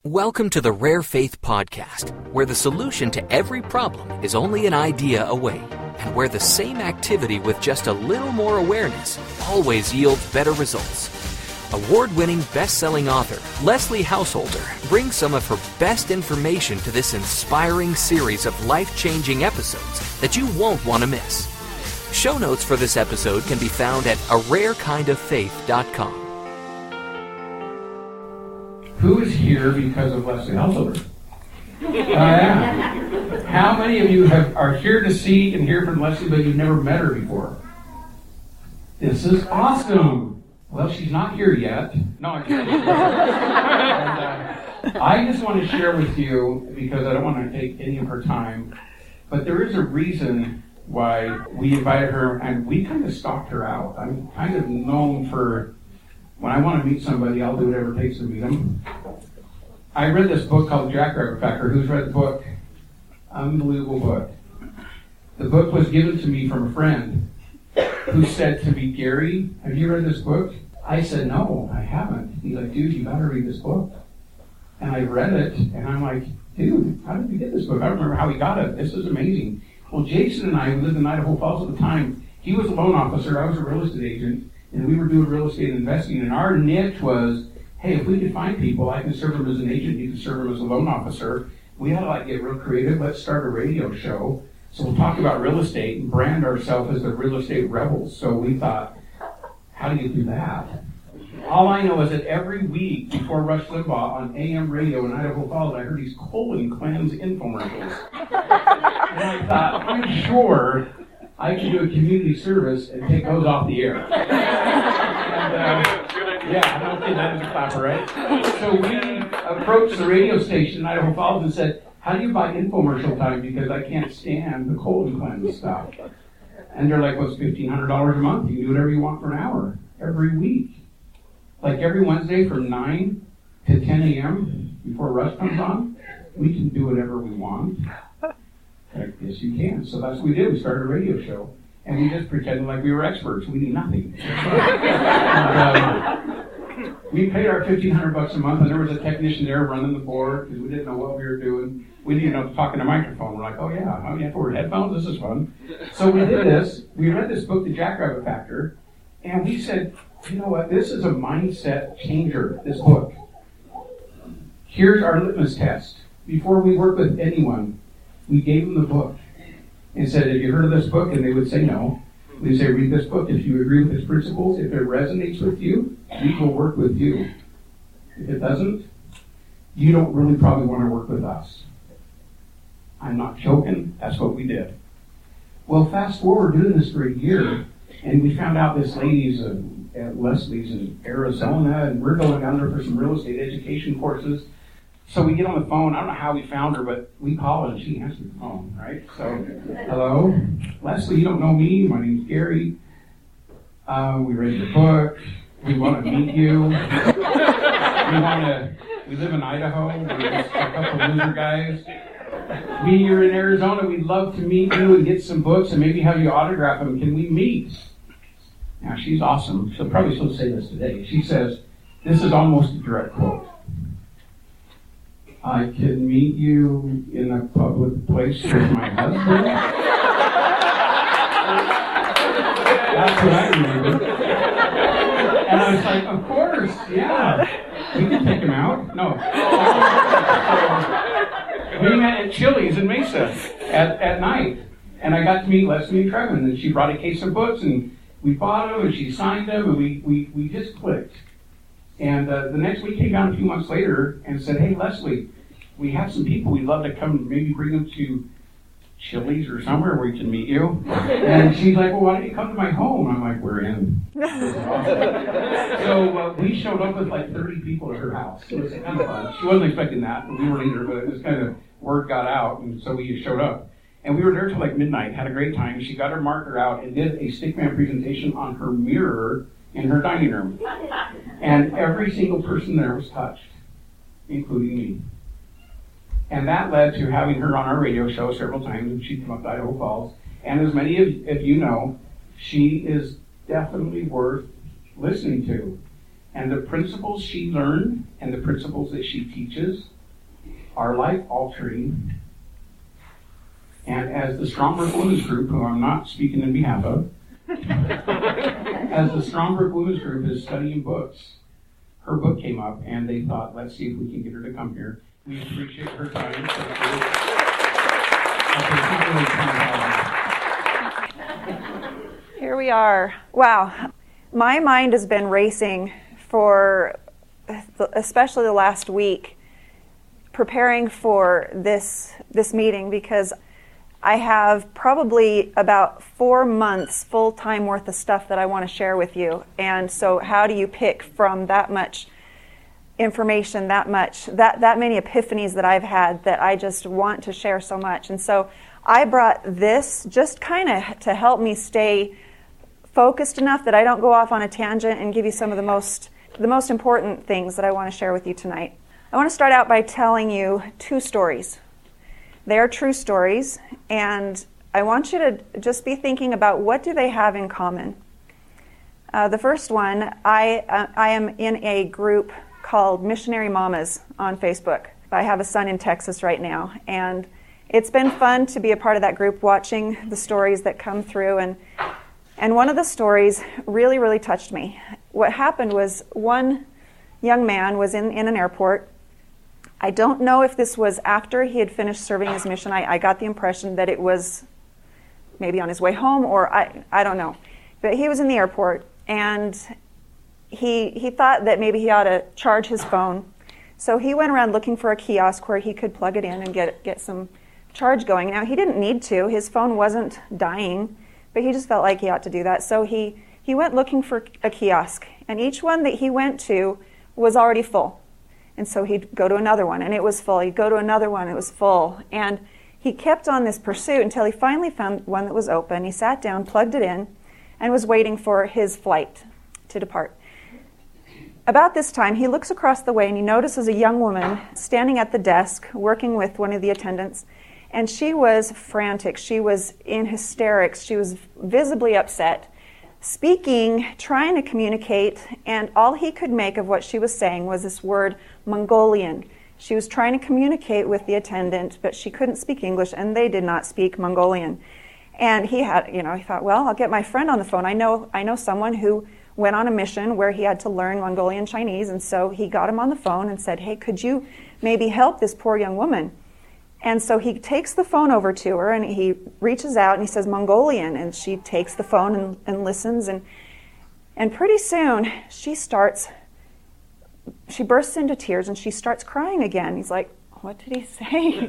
Welcome to the Rare Faith Podcast, where the solution to every problem is only an idea away, and where the same activity with just a little more awareness always yields better results. Award-winning best-selling author Leslie Householder brings some of her best information to this inspiring series of life-changing episodes that you won't want to miss. Show notes for this episode can be found at ararekindoffaith.com. Who is here because of Leslie Householder? Yeah. How many of you are here to see and hear from Leslie, but you've never met her before? This is awesome. Well, she's not here yet. No, I'm kidding. I just want to share with you, because I don't want to take any of her time, but there is a reason why we invited her, and we kind of stalked her out. I'm kind of known for, when I want to meet somebody, I'll do whatever it takes to meet them. I read this book called Jackrabbit Factor. Who's read the book? Unbelievable book. The book was given to me from a friend who said to me, Gary, have you read this book? I said, no, I haven't. He's like, dude, you gotta read this book. And I read it, and I'm like, dude, how did you get this book? I don't remember how he got it. This is amazing. Well, Jason and I, we lived in Idaho Falls at the time. He was a loan officer. I was a real estate agent. And we were doing real estate investing, and our niche was, hey, if we could find people, I can serve them as an agent, you can serve them as a loan officer. We had to get real creative. Let's start a radio show. So we'll talk about real estate and brand ourselves as the real estate rebels. So we thought, how do you do that? All I know is that every week before Rush Limbaugh on AM radio in Idaho Falls, I heard these colon cleanse infomercials. And I thought, I'm sure I can do a community service and take those off the air. Yeah, I don't think that is a clapper, right? So we approached the radio station in Idaho Falls and said, how do you buy infomercial time? Because I can't stand the colon cleanse stuff. And they're like, well, it's $1,500 a month. You can do whatever you want for an hour every week. Like every Wednesday from 9 to 10 a.m. before Rush comes on, we can do whatever we want. Yes, you can. So that's what we did. We started a radio show. And we just pretended like we were experts. We knew nothing. And, we paid our $1,500 a month, and there was a technician there running the board because we didn't know what we were doing. We didn't know to talk in a microphone. We're like, oh yeah, how do you have to wear headphones? This is fun. So we did this. We read this book, The Jackrabbit Factor, and we said, you know what? This is a mindset changer, this book. Here's our litmus test. Before we work with anyone, we gave them the book and said, have you heard of this book? And they would say no. We'd say, read this book. If you agree with its principles, if it resonates with you, we will work with you. If it doesn't, you don't really probably want to work with us. I'm not joking. That's what we did. Well, fast forward, doing this for a year, and we found out this lady's at Leslie's in Arizona, and we're going down there for some real estate education courses. So we get on the phone. I don't know how we found her, but we call her and she answers the phone, right? So, hello, Leslie, you don't know me. My name's Gary. We read your book. We want to meet you. We live in Idaho. We're just a couple of loser guys. You're in Arizona. We'd love to meet you and get some books and maybe have you autograph them. Can we meet? Now, she's awesome. She'll probably still say this today. She says, this is almost a direct quote. I can meet you in a public place with my husband. That's what I remember. And I was like, of course, yeah. We can take him out. No. We met at Chili's in Mesa at night. And I got to meet Leslie and Trevin. And she brought a case of books, and we bought them, and she signed them, and we just clicked. And the next week came down a few months later and said, hey, Leslie, we have some people we'd love to come, maybe bring them to Chili's or somewhere where we can meet you. And she's like, well, why don't you come to my home? I'm like, we're in. So we showed up with 30 people at her house. So it was kind of fun. She wasn't expecting that, and we weren't either, but it was kind of, word got out, and so we just showed up. And we were there till midnight, had a great time. She got her marker out and did a stickman presentation on her mirror in her dining room. And every single person there was touched, including me. And that led to having her on our radio show several times, and she'd come up to Idaho Falls. And as many of you know, she is definitely worth listening to. And the principles she learned and the principles that she teaches are life-altering. And as the Stromberg Women's Group, who I'm not speaking in behalf of, as the Stromberg Women's Group is studying books, her book came up, and they thought, let's see if we can get her to come here. We appreciate her time. Here we are. Wow. My mind has been racing for especially the last week, preparing for this meeting, because I have probably about 4 months full-time worth of stuff that I want to share with you. And so how do you pick from that much information, that many epiphanies that I've had that I just want to share so much? And so I brought this just kind of to help me stay focused enough that I don't go off on a tangent, and give you some of the most important things that I want to share with you tonight. I want to start out by telling you 2 stories. They are true stories, and I want you to just be thinking about, what do they have in common. The first one, I am in a group called Missionary Mamas on Facebook. I have a son in Texas right now, and it's been fun to be a part of that group, watching the stories that come through, and one of the stories really, really touched me. What happened was, one young man was in an airport. I don't know if this was after he had finished serving his mission. I got the impression that it was maybe on his way home, or I don't know. But he was in the airport, and he thought that maybe he ought to charge his phone. So he went around looking for a kiosk where he could plug it in and get some charge going. Now, he didn't need to. His phone wasn't dying, but he just felt like he ought to do that. So he went looking for a kiosk, and each one that he went to was already full. And so he'd go to another one, and it was full. He'd go to another one, it was full. And he kept on this pursuit until he finally found one that was open. He sat down, plugged it in, and was waiting for his flight to depart. About this time, he looks across the way, and he notices a young woman standing at the desk, working with one of the attendants. And she was frantic. She was in hysterics. She was visibly upset, speaking, trying to communicate, and all he could make of what she was saying was this word, Mongolian. She was trying to communicate with the attendant, but she couldn't speak English, and they did not speak Mongolian. And he thought, well, I'll get my friend on the phone. I know someone who went on a mission where he had to learn Mongolian Chinese, and so he got him on the phone and said, hey, could you maybe help this poor young woman? And so he takes the phone over to her, and he reaches out and he says Mongolian, and she takes the phone and listens, and pretty soon she bursts into tears, and she starts crying again. He's like, what did he say?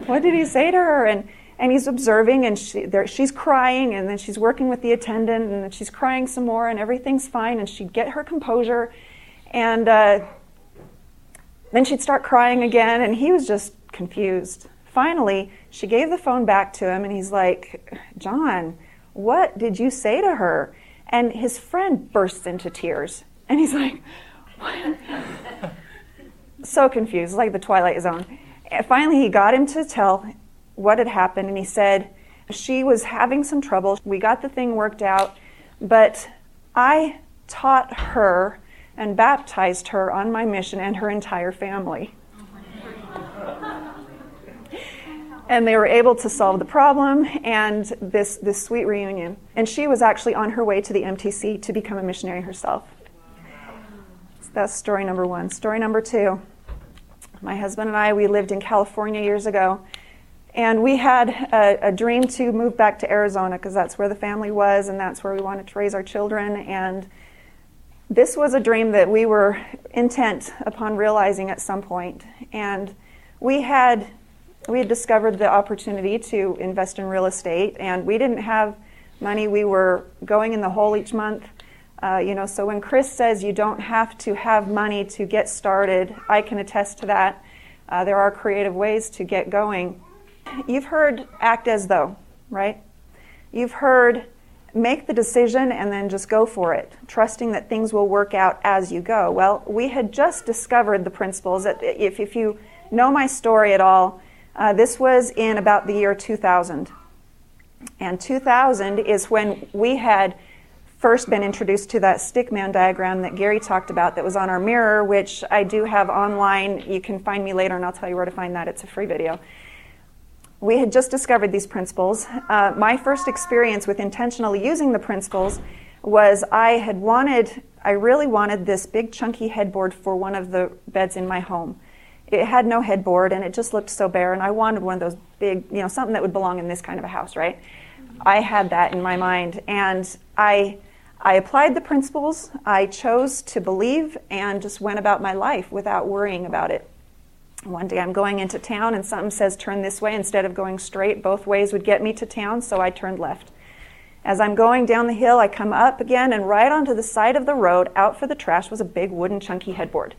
What did he say to her? And he's observing, and she's crying, and then she's working with the attendant, and then she's crying some more, and everything's fine, and she'd get her composure, and then she'd start crying again, and he was just confused. Finally, she gave the phone back to him, and he's like, John, what did you say to her? And his friend bursts into tears, and he's like, what? So confused, like the Twilight Zone. And finally, he got him to tell what had happened, and he said, she was having some trouble. We got the thing worked out, but I taught her and baptized her on my mission and her entire family. And they were able to solve the problem and this sweet reunion. And she was actually on her way to the MTC to become a missionary herself. So that's story number 1. Story number 2. My husband and I, we lived in California years ago. And we had a dream to move back to Arizona because that's where the family was and that's where we wanted to raise our children. And this was a dream that we were intent upon realizing at some point. And we had discovered the opportunity to invest in real estate, and we didn't have money. We were going in the hole each month. So when Chris says you don't have to have money to get started, I can attest to that. There are creative ways to get going. You've heard act as though, right? You've heard make the decision and then just go for it, trusting that things will work out as you go. Well, we had just discovered the principles. That if you know my story at all, this was in about the year 2000. And 2000 is when we had first been introduced to that stickman diagram that Gary talked about that was on our mirror, which I do have online. You can find me later and I'll tell you where to find that. It's a free video. We had just discovered these principles. My first experience with intentionally using the principles was I really wanted this big chunky headboard for one of the beds in my home. It had no headboard and it just looked so bare, and I wanted one of those big, something that would belong in this kind of a house, right? I had that in my mind, and I applied the principles. I chose to believe and just went about my life without worrying about it. One day I'm going into town and something says turn this way. Instead of going straight, both ways would get me to town, so I turned left. As I'm going down the hill, I come up again, and right onto the side of the road, out for the trash, was a big wooden chunky headboard.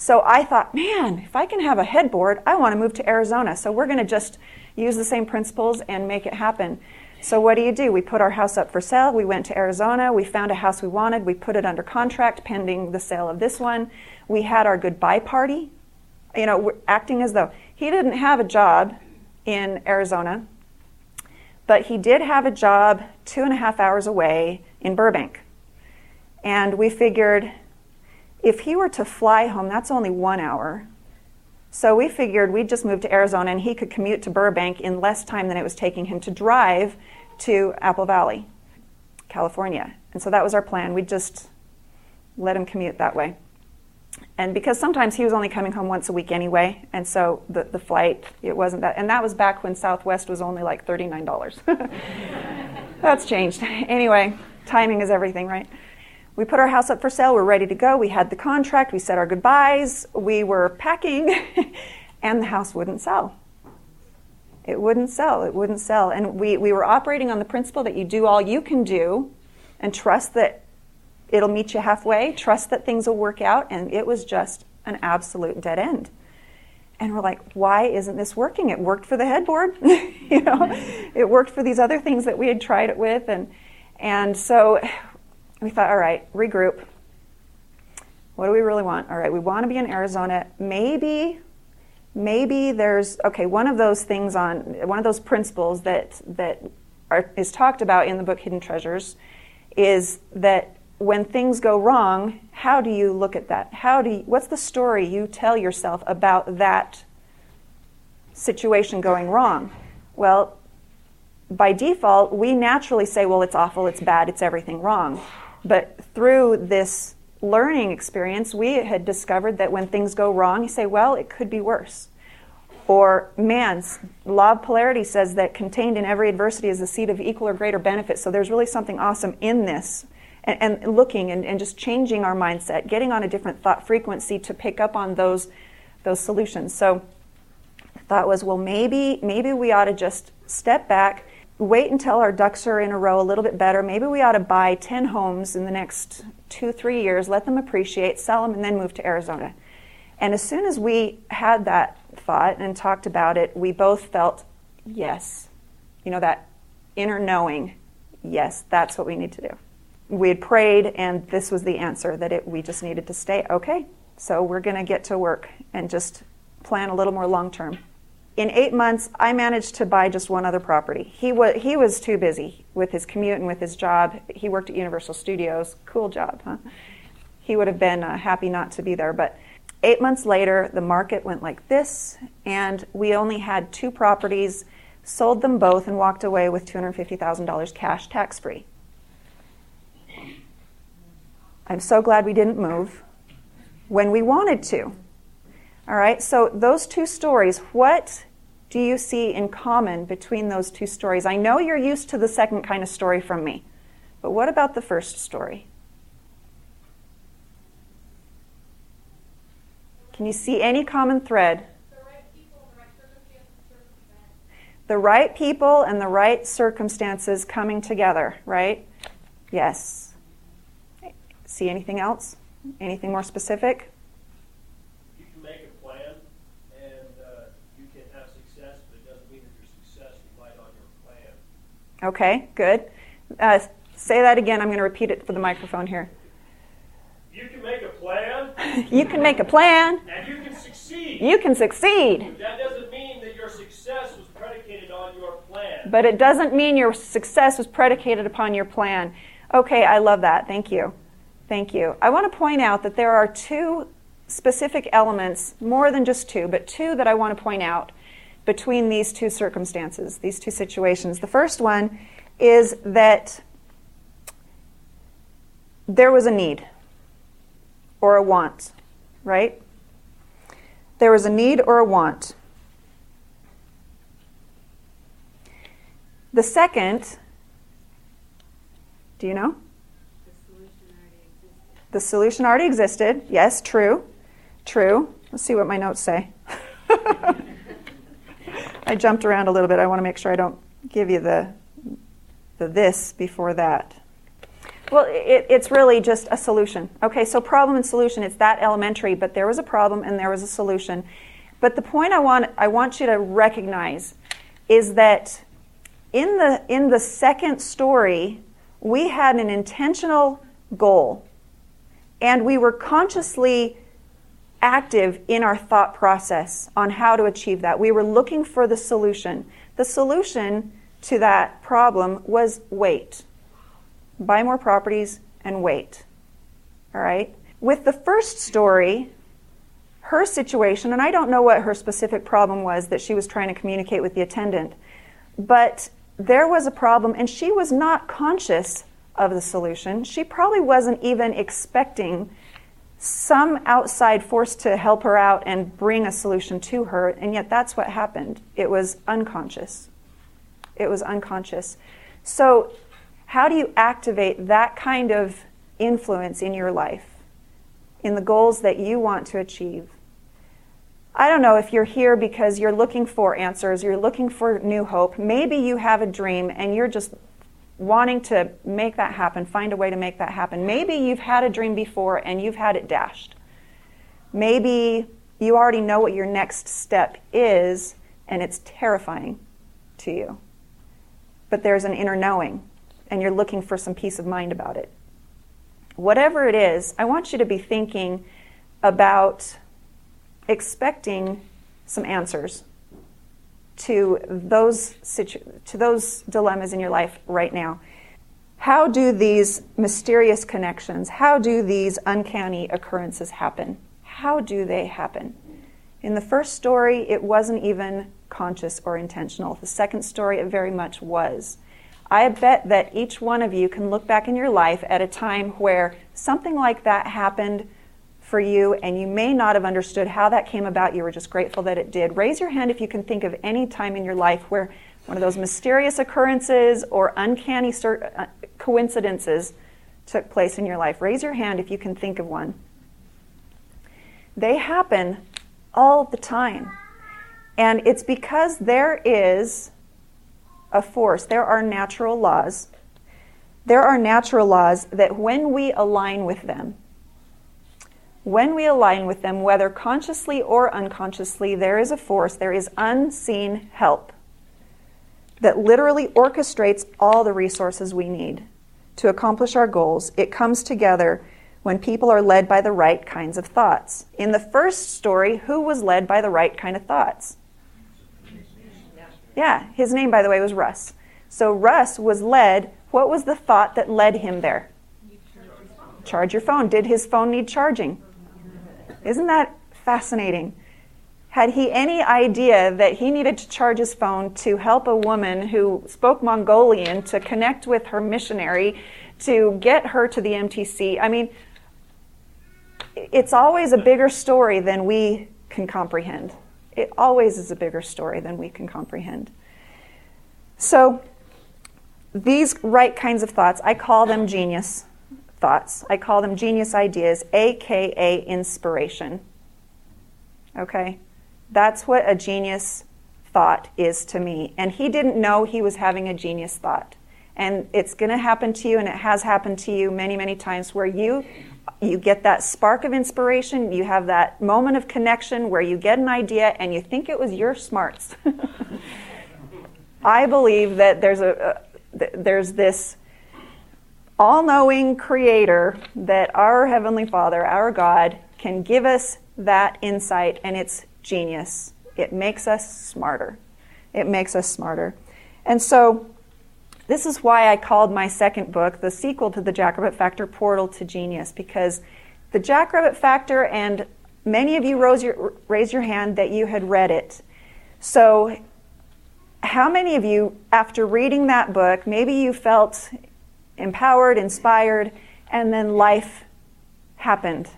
So I thought, man, if I can have a headboard, I want to move to Arizona. So we're going to just use the same principles and make it happen. So what do? We put our house up for sale. We went to Arizona. We found a house we wanted. We put it under contract pending the sale of this one. We had our goodbye party, we're acting as though he didn't have a job in Arizona, but he did have a job 2.5 hours away in Burbank. And we figured if he were to fly home, that's only 1 hour. So we figured we'd just move to Arizona and he could commute to Burbank in less time than it was taking him to drive to Apple Valley, California. And so that was our plan. We'd just let him commute that way. And because sometimes he was only coming home once a week anyway, and so the flight, it wasn't that. And that was back when Southwest was only like $39. That's changed. Anyway, timing is everything, right? We put our house up for sale. We're ready to go. We had the contract. We said our goodbyes. We were packing, and the house wouldn't sell. It wouldn't sell. It wouldn't sell. And we were operating on the principle that you do all you can do and trust that it'll meet you halfway, trust that things will work out, and it was just an absolute dead end. And we're like, why isn't this working? It worked for the headboard. It worked for these other things that we had tried it with. And so we thought, all right, regroup. What do we really want? All right, we want to be in Arizona. Maybe there's, one of those things one of those principles that is talked about in the book Hidden Treasures is that when things go wrong, how do you look at that? What's the story you tell yourself about that situation going wrong? Well, by default, we naturally say, well, it's awful, it's bad, it's everything wrong. But through this learning experience, we had discovered that when things go wrong, you say, well, it could be worse. Or man's law of polarity says that contained in every adversity is the seed of equal or greater benefit. So there's really something awesome in this. And looking and just changing our mindset, getting on a different thought frequency to pick up on those solutions. So the thought was, well, maybe we ought to just step back, wait until our ducks are in a row a little bit better. Maybe we ought to buy 10 homes in the next 2-3 years, let them appreciate, sell them, and then move to Arizona. And as soon as we had that thought and talked about it, we both felt, yes, that inner knowing, yes, that's what we need to do. We had prayed, and this was the answer, that we just needed to stay. Okay, so we're going to get to work and just plan a little more long term. In 8 months, I managed to buy just one other property. He was too busy with his commute and with his job. He worked at Universal Studios. Cool job, huh? He would have been happy not to be there. But 8 months later, the market went like this, and we only had 2 properties, sold them both, and walked away with $250,000 cash, tax-free. I'm so glad we didn't move when we wanted to. All right, so those 2 stories, what do you see in common between those 2 stories? I know you're used to the second kind of story from me, but what about the first story? Can you see any common thread? The right people and the right circumstances coming together, right? Yes. See anything else? Anything more specific? You can make a plan and you can have success, but it doesn't mean that your success relies on your plan. Okay, good. Say that again. I'm going to repeat it for the microphone here. You can make a plan. You can make a plan. And you can succeed. You can succeed. But that doesn't mean that your success was predicated on your plan. But it doesn't mean your success was predicated upon your plan. Okay, I love that. Thank you. Thank you. I want to point out that there are two specific elements, more than just two, but two that I want to point out between these two circumstances, these two situations. The first one is that there was a need or a want, right? There was a need or a want. The second, do you know? The solution already existed. Yes, true. True. Let's see what my notes say. I jumped around a little bit. I want to make sure I don't give you the this before that. Well, it's really just a solution. Okay, so problem and solution, it's that elementary, but there was a problem and there was a solution. But the point I want you to recognize is that in the second story, we had an intentional goal, and we were consciously active in our thought process on how to achieve that. We were looking for the solution. The solution to that problem was wait. Buy more properties and wait. All right? With the first story, her situation, and I don't know what her specific problem was that she was trying to communicate with the attendant, but there was a problem, and she was not conscious of the solution. She probably wasn't even expecting some outside force to help her out and bring a solution to her, and yet that's what happened. It was unconscious. It was unconscious. So how do you activate that kind of influence in your life, in the goals that you want to achieve? I don't know if you're here because you're looking for answers, you're looking for new hope. Maybe you have a dream and you're just wanting to make that happen, find a way to make that happen. Maybe you've had a dream before and you've had it dashed. Maybe you already know what your next step is and it's terrifying to you. But there's an inner knowing and you're looking for some peace of mind about it. Whatever it is, I want you to be thinking about expecting some answers to those dilemmas in your life right now. How do these mysterious connections, how do these uncanny occurrences happen? How do they happen? In the first story, it wasn't even conscious or intentional. The second story, it very much was. I bet that each one of you can look back in your life at a time where something like that happened for you, and you may not have understood how that came about. You were just grateful that it did. Raise your hand if you can think of any time in your life where one of those mysterious occurrences or uncanny coincidences took place in your life. Raise your hand if you can think of one. They happen all the time. And it's because there is a force. There are natural laws. There are natural laws that when we align with them, whether consciously or unconsciously, there is a force, there is unseen help that literally orchestrates all the resources we need to accomplish our goals. It comes together when people are led by the right kinds of thoughts. In the first story, who was led by the right kind of thoughts? Yeah, his name, by the way, was Russ. So Russ was led, what was the thought that led him there? Charge your phone. Did his phone need charging? Isn't that fascinating? Had he any idea that he needed to charge his phone to help a woman who spoke Mongolian to connect with her missionary, to get her to the MTC? I mean, it's always a bigger story than we can comprehend. It always is a bigger story than we can comprehend. So these right kinds of thoughts, I call them genius thoughts. I call them genius ideas, aka inspiration. Okay? That's what a genius thought is to me. And he didn't know he was having a genius thought. And it's going to happen to you, and it has happened to you many, many times, where you get that spark of inspiration, you have that moment of connection where you get an idea and you think it was your smarts. I believe that there's this all-knowing creator, that our Heavenly Father, our God, can give us that insight, and it's genius. It makes us smarter. It makes us smarter. And so This is why I called my second book, the sequel to The Jackrabbit Factor, Portal to Genius, because The Jackrabbit Factor, and many of you raised your hand that you had read it. So how many of you, after reading that book, maybe you felt empowered, inspired, and then life happened?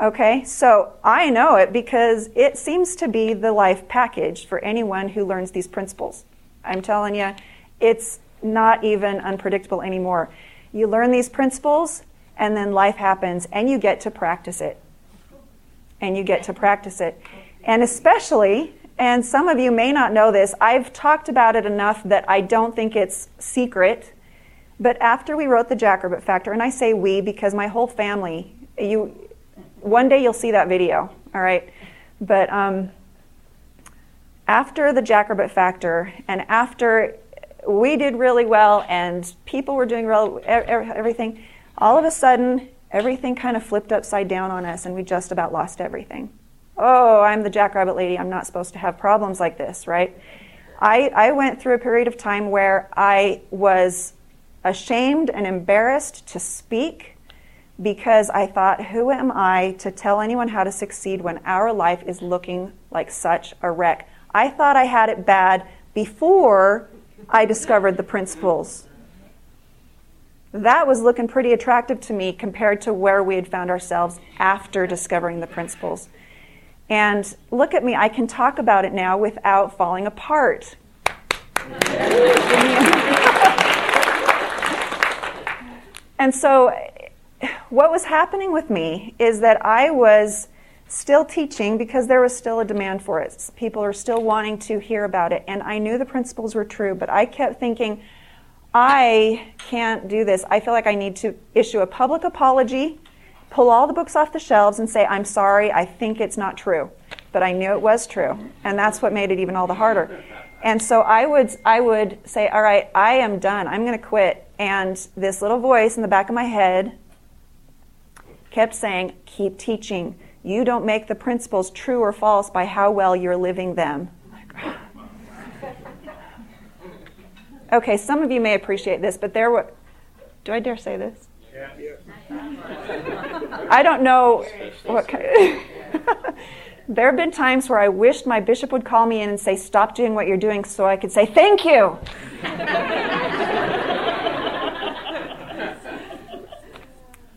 Okay, so I know it because it seems to be the life package for anyone who learns these principles. I'm telling you, it's not even unpredictable anymore. You learn these principles, and then life happens, and you get to practice it. And you get to practice it. And especially, and some of you may not know this, I've talked about it enough that I don't think it's secret, but after we wrote The Jackrabbit Factor, and I say we because my whole family, one day you'll see that video, all right? But after The Jackrabbit Factor, and after we did really well, and people were doing well, everything, all of a sudden, everything kind of flipped upside down on us, and we just about lost everything. Oh, I'm the Jackrabbit lady. I'm not supposed to have problems like this, right? I went through a period of time where I was ashamed and embarrassed to speak because I thought, who am I to tell anyone how to succeed when our life is looking like such a wreck? I thought I had it bad before I discovered the principles. That was looking pretty attractive to me compared to where we had found ourselves after discovering the principles. And look at me, I can talk about it now without falling apart. And so what was happening with me is that I was still teaching because there was still a demand for it. People are still wanting to hear about it. And I knew the principles were true, but I kept thinking, I can't do this. I feel like I need to issue a public apology, pull all the books off the shelves and say, I'm sorry, I think it's not true. But I knew it was true. And that's what made it even all the harder. And so I would say, all right, I am done. I'm going to quit. And this little voice in the back of my head kept saying, keep teaching. You don't make the principles true or false by how well you're living them. Okay, some of you may appreciate this, but there were... Do I dare say this? I don't know what kind. There have been times where I wished my bishop would call me in and say, stop doing what you're doing, so I could say, thank you.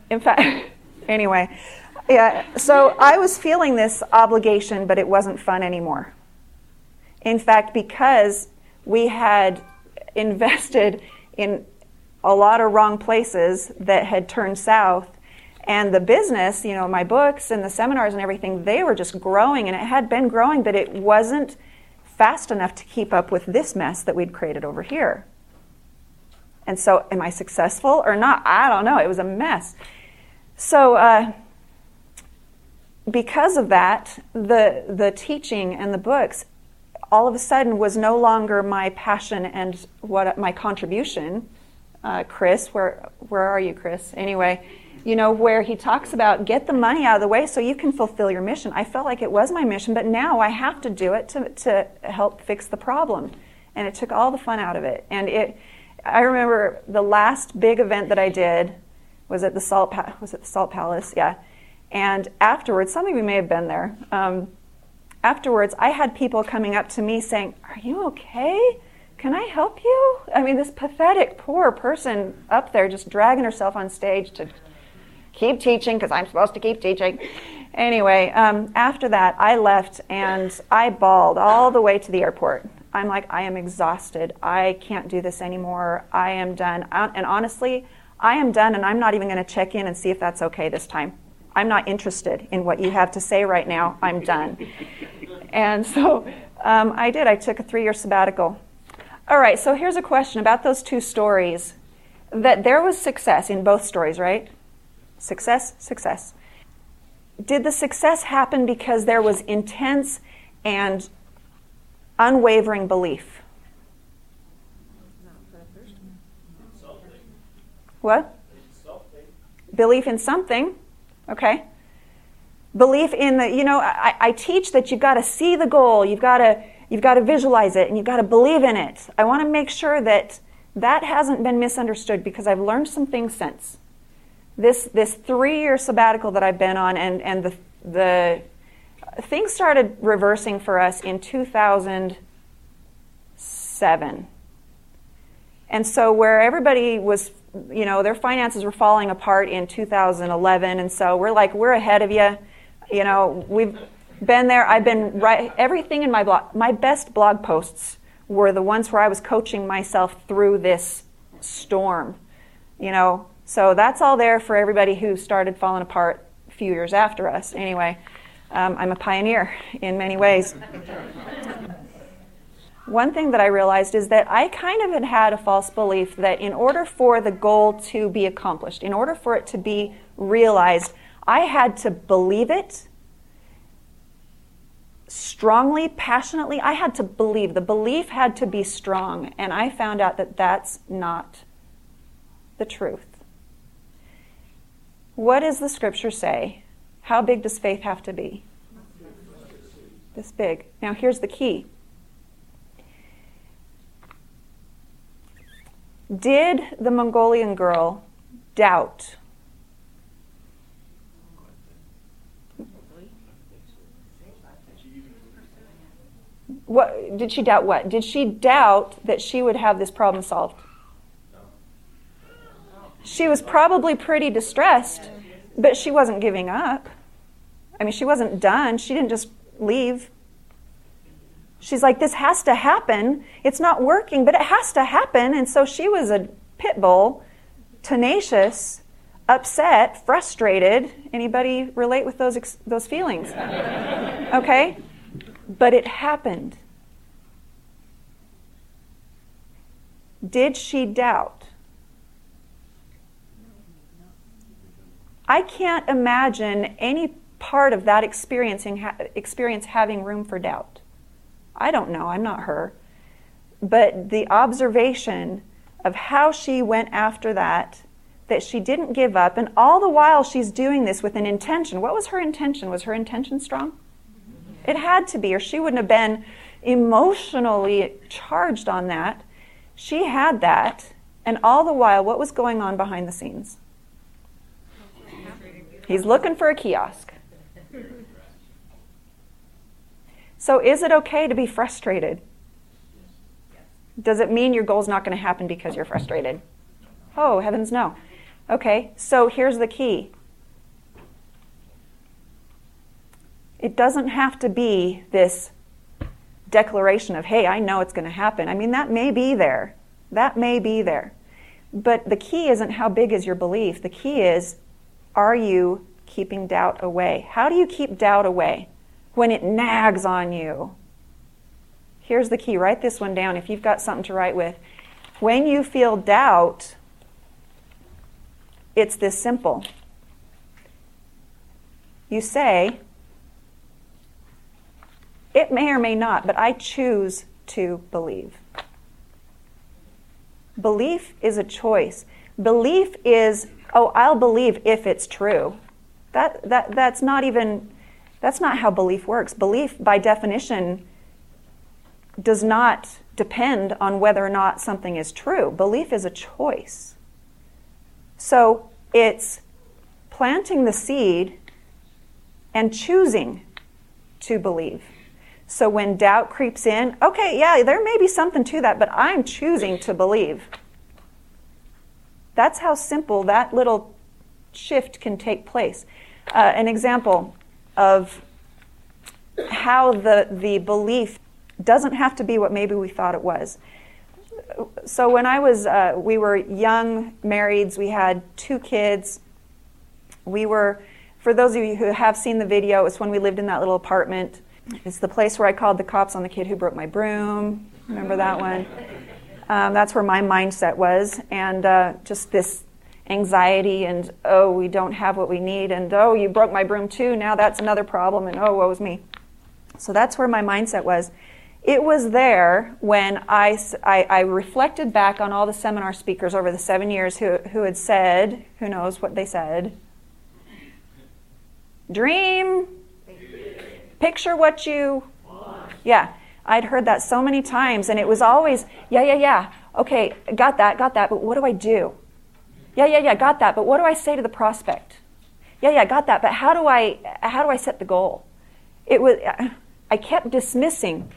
In fact, anyway, yeah, so I was feeling this obligation, but it wasn't fun anymore. In fact, because we had invested in a lot of wrong places that had turned south, and the business, my books and the seminars and everything, they were just growing, and it had been growing, but it wasn't fast enough to keep up with this mess that we'd created over here. And so, am I successful or not? I don't know. It was a mess. So, because of that, the teaching and the books, all of a sudden, was no longer my passion and what my contribution. Chris, where are you, Chris? Anyway, where he talks about get the money out of the way so you can fulfill your mission. I felt like it was my mission, but now I have to do it to help fix the problem. And it took all the fun out of it. And I remember the last big event that I did was at the Salt Palace, yeah. And afterwards, some of you may have been there. Afterwards, I had people coming up to me saying, "Are you okay? Can I help you?" I mean, this pathetic, poor person up there just dragging herself on stage to keep teaching because I'm supposed to keep teaching. Anyway, after that, I left and I bawled all the way to the airport. I'm like, I am exhausted. I can't do this anymore. I am done. And honestly, I am done, and I'm not even going to check in and see if that's okay this time. I'm not interested in what you have to say right now. I'm done. And so I did. I took a 3-year sabbatical. All right, so here's a question about those two stories. That there was success in both stories, right? Success. Did the success happen because there was intense and unwavering belief? What? Belief in something. Okay. Belief in the, I teach that you've got to see the goal. You've got You've got to visualize it and you've got to believe in it. I want to make sure that that hasn't been misunderstood because I've learned some things since. This 3-year sabbatical that I've been on and the things started reversing for us in 2007. And so where everybody was, their finances were falling apart in 2011, and so we're ahead of you. We've been there. I've been right. Everything in my blog, my best blog posts were the ones where I was coaching myself through this storm. So that's all there for everybody who started falling apart a few years after us. Anyway, I'm a pioneer in many ways. One thing that I realized is that I kind of had a false belief that in order for the goal to be accomplished, in order for it to be realized, I had to believe it strongly, passionately. I had to believe. The belief had to be strong. And I found out that that's not the truth. What does the scripture say? How big does faith have to be? This big. Now here's the key. Did the Mongolian girl doubt? What did she doubt? What did she doubt that she would have this problem solved? She was probably pretty distressed, but she wasn't giving up. I mean, she wasn't done. She didn't just leave. She's like, this has to happen. It's not working, but it has to happen. And so she was a pit bull, tenacious, upset, frustrated. Anybody relate with those feelings? Okay? But it happened. Did she doubt? I can't imagine any part of that experience having room for doubt. I don't know, I'm not her. But the observation of how she went after that she didn't give up, and all the while she's doing this with an intention. What was her intention? Was her intention strong? It had to be, or she wouldn't have been emotionally charged on that. She had that, and all the while, what was going on behind the scenes? He's looking for a kiosk. So is it okay to be frustrated? Does it mean your goal's not going to happen because you're frustrated? Oh, heavens no. Okay, so here's the key. It doesn't have to be this declaration of, hey, I know it's going to happen. I mean, that may be there. That may be there. But the key isn't how big is your belief. The key is, are you keeping doubt away? How do you keep doubt away? When it nags on you. Here's the key. Write this one down if you've got something to write with. When you feel doubt, it's this simple. You say, it may or may not, but I choose to believe. Belief is a choice. Belief is, I'll believe if it's true. That's not how belief works. Belief, by definition, does not depend on whether or not something is true. Belief is a choice. So it's planting the seed and choosing to believe. So when doubt creeps in, okay, yeah, there may be something to that, but I'm choosing to believe. That's how simple that little shift can take place. An example of how the belief doesn't have to be what maybe we thought it was. So when we were young marrieds, we had 2 kids. For those of you who have seen the video, it's when we lived in that little apartment. It's the place where I called the cops on the kid who broke my broom. Remember that one? That's where my mindset was. And just this anxiety and, we don't have what we need. And, you broke my broom too. Now that's another problem. And, woe is me. So that's where my mindset was. It was there when I reflected back on all the seminar speakers over the 7 years who had said, who knows what they said? Dream. Picture what you want. Yeah. I'd heard that so many times, and it was always, yeah. Okay, got that, but what do I do? Yeah, got that, but what do I say to the prospect? Yeah, got that, but how do I set the goal? I kept dismissing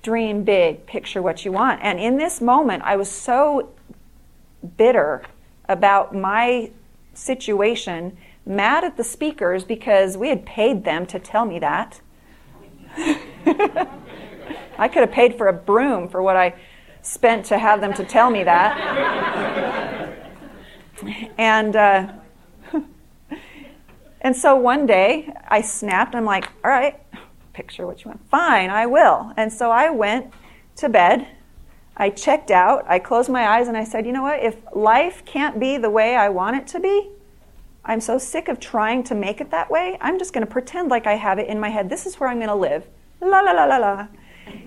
dream big, picture what you want. And in this moment, I was so bitter about my situation, mad at the speakers because we had paid them to tell me that. I could have paid for a broom for what I spent to have them to tell me that. And so one day I snapped. I'm like, all right, picture what you want. Fine, I will. And so I went to bed. I checked out. I closed my eyes and I said, you know what? If life can't be the way I want it to be, I'm so sick of trying to make it that way. I'm just going to pretend like I have it in my head. This is where I'm going to live. La la la la la.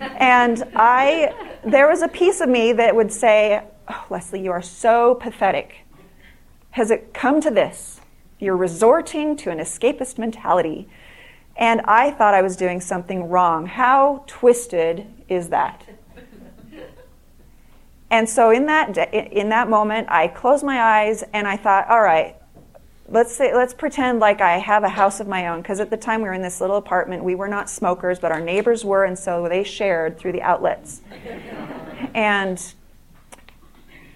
And there was a piece of me that would say, oh, Leslie, you are so pathetic. Has it come to this? You're resorting to an escapist mentality. And I thought I was doing something wrong. How twisted is that? And so in that moment, I closed my eyes and I thought, all right, let's pretend like I have a house of my own. Because at the time we were in this little apartment. We were not smokers, but our neighbors were, and so they shared through the outlets. And,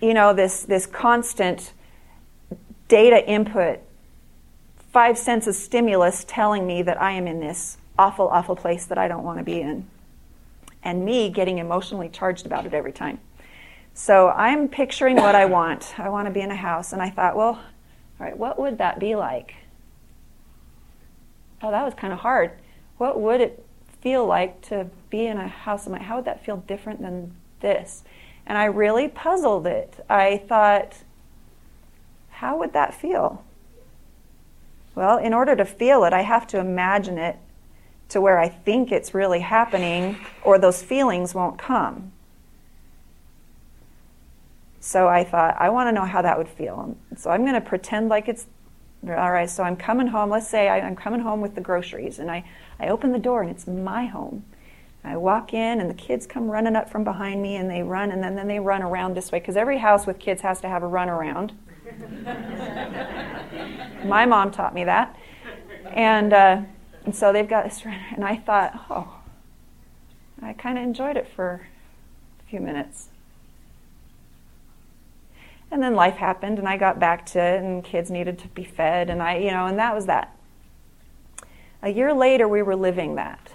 you know, this constant data input, 5 cents of stimulus telling me that I am in this awful, awful place that I don't want to be in. And me getting emotionally charged about it every time. So I'm picturing what I want. I want to be in a house. And I thought, well, all right, what would that be like? Oh, that was kind of hard. What would it feel like to be in a house of my own? How would that feel different than this? And I really puzzled it. I thought, how would that feel? Well, in order to feel it, I have to imagine it to where I think it's really happening, or those feelings won't come. So I thought, I want to know how that would feel. So I'm going to pretend like it's, all right, so I'm coming home. Let's say I'm coming home with the groceries, and I open the door, and it's my home. I walk in, and the kids come running up from behind me, and they run, and then they run around this way, because every house with kids has to have a run around. My mom taught me that. And so they've got this run, and I thought, oh, I kind of enjoyed it for a few minutes. And then life happened, and I got back to it, and kids needed to be fed, and and that was that. A year later, we were living that.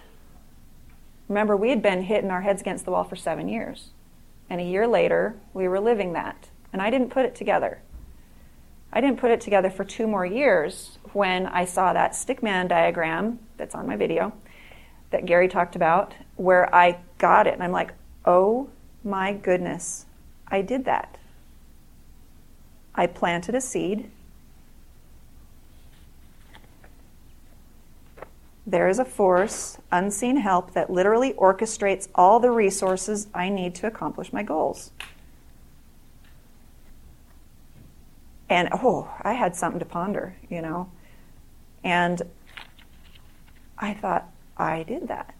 Remember, we had been hitting our heads against the wall for 7 years. And a year later, we were living that. And I didn't put it together. I didn't put it together for 2 more years when I saw that stickman diagram that's on my video that Gary talked about, where I got it. And I'm like, oh my goodness, I did that. I planted a seed. There is a force, unseen help, that literally orchestrates all the resources I need to accomplish my goals. And, I had something to ponder, And I thought, I did that.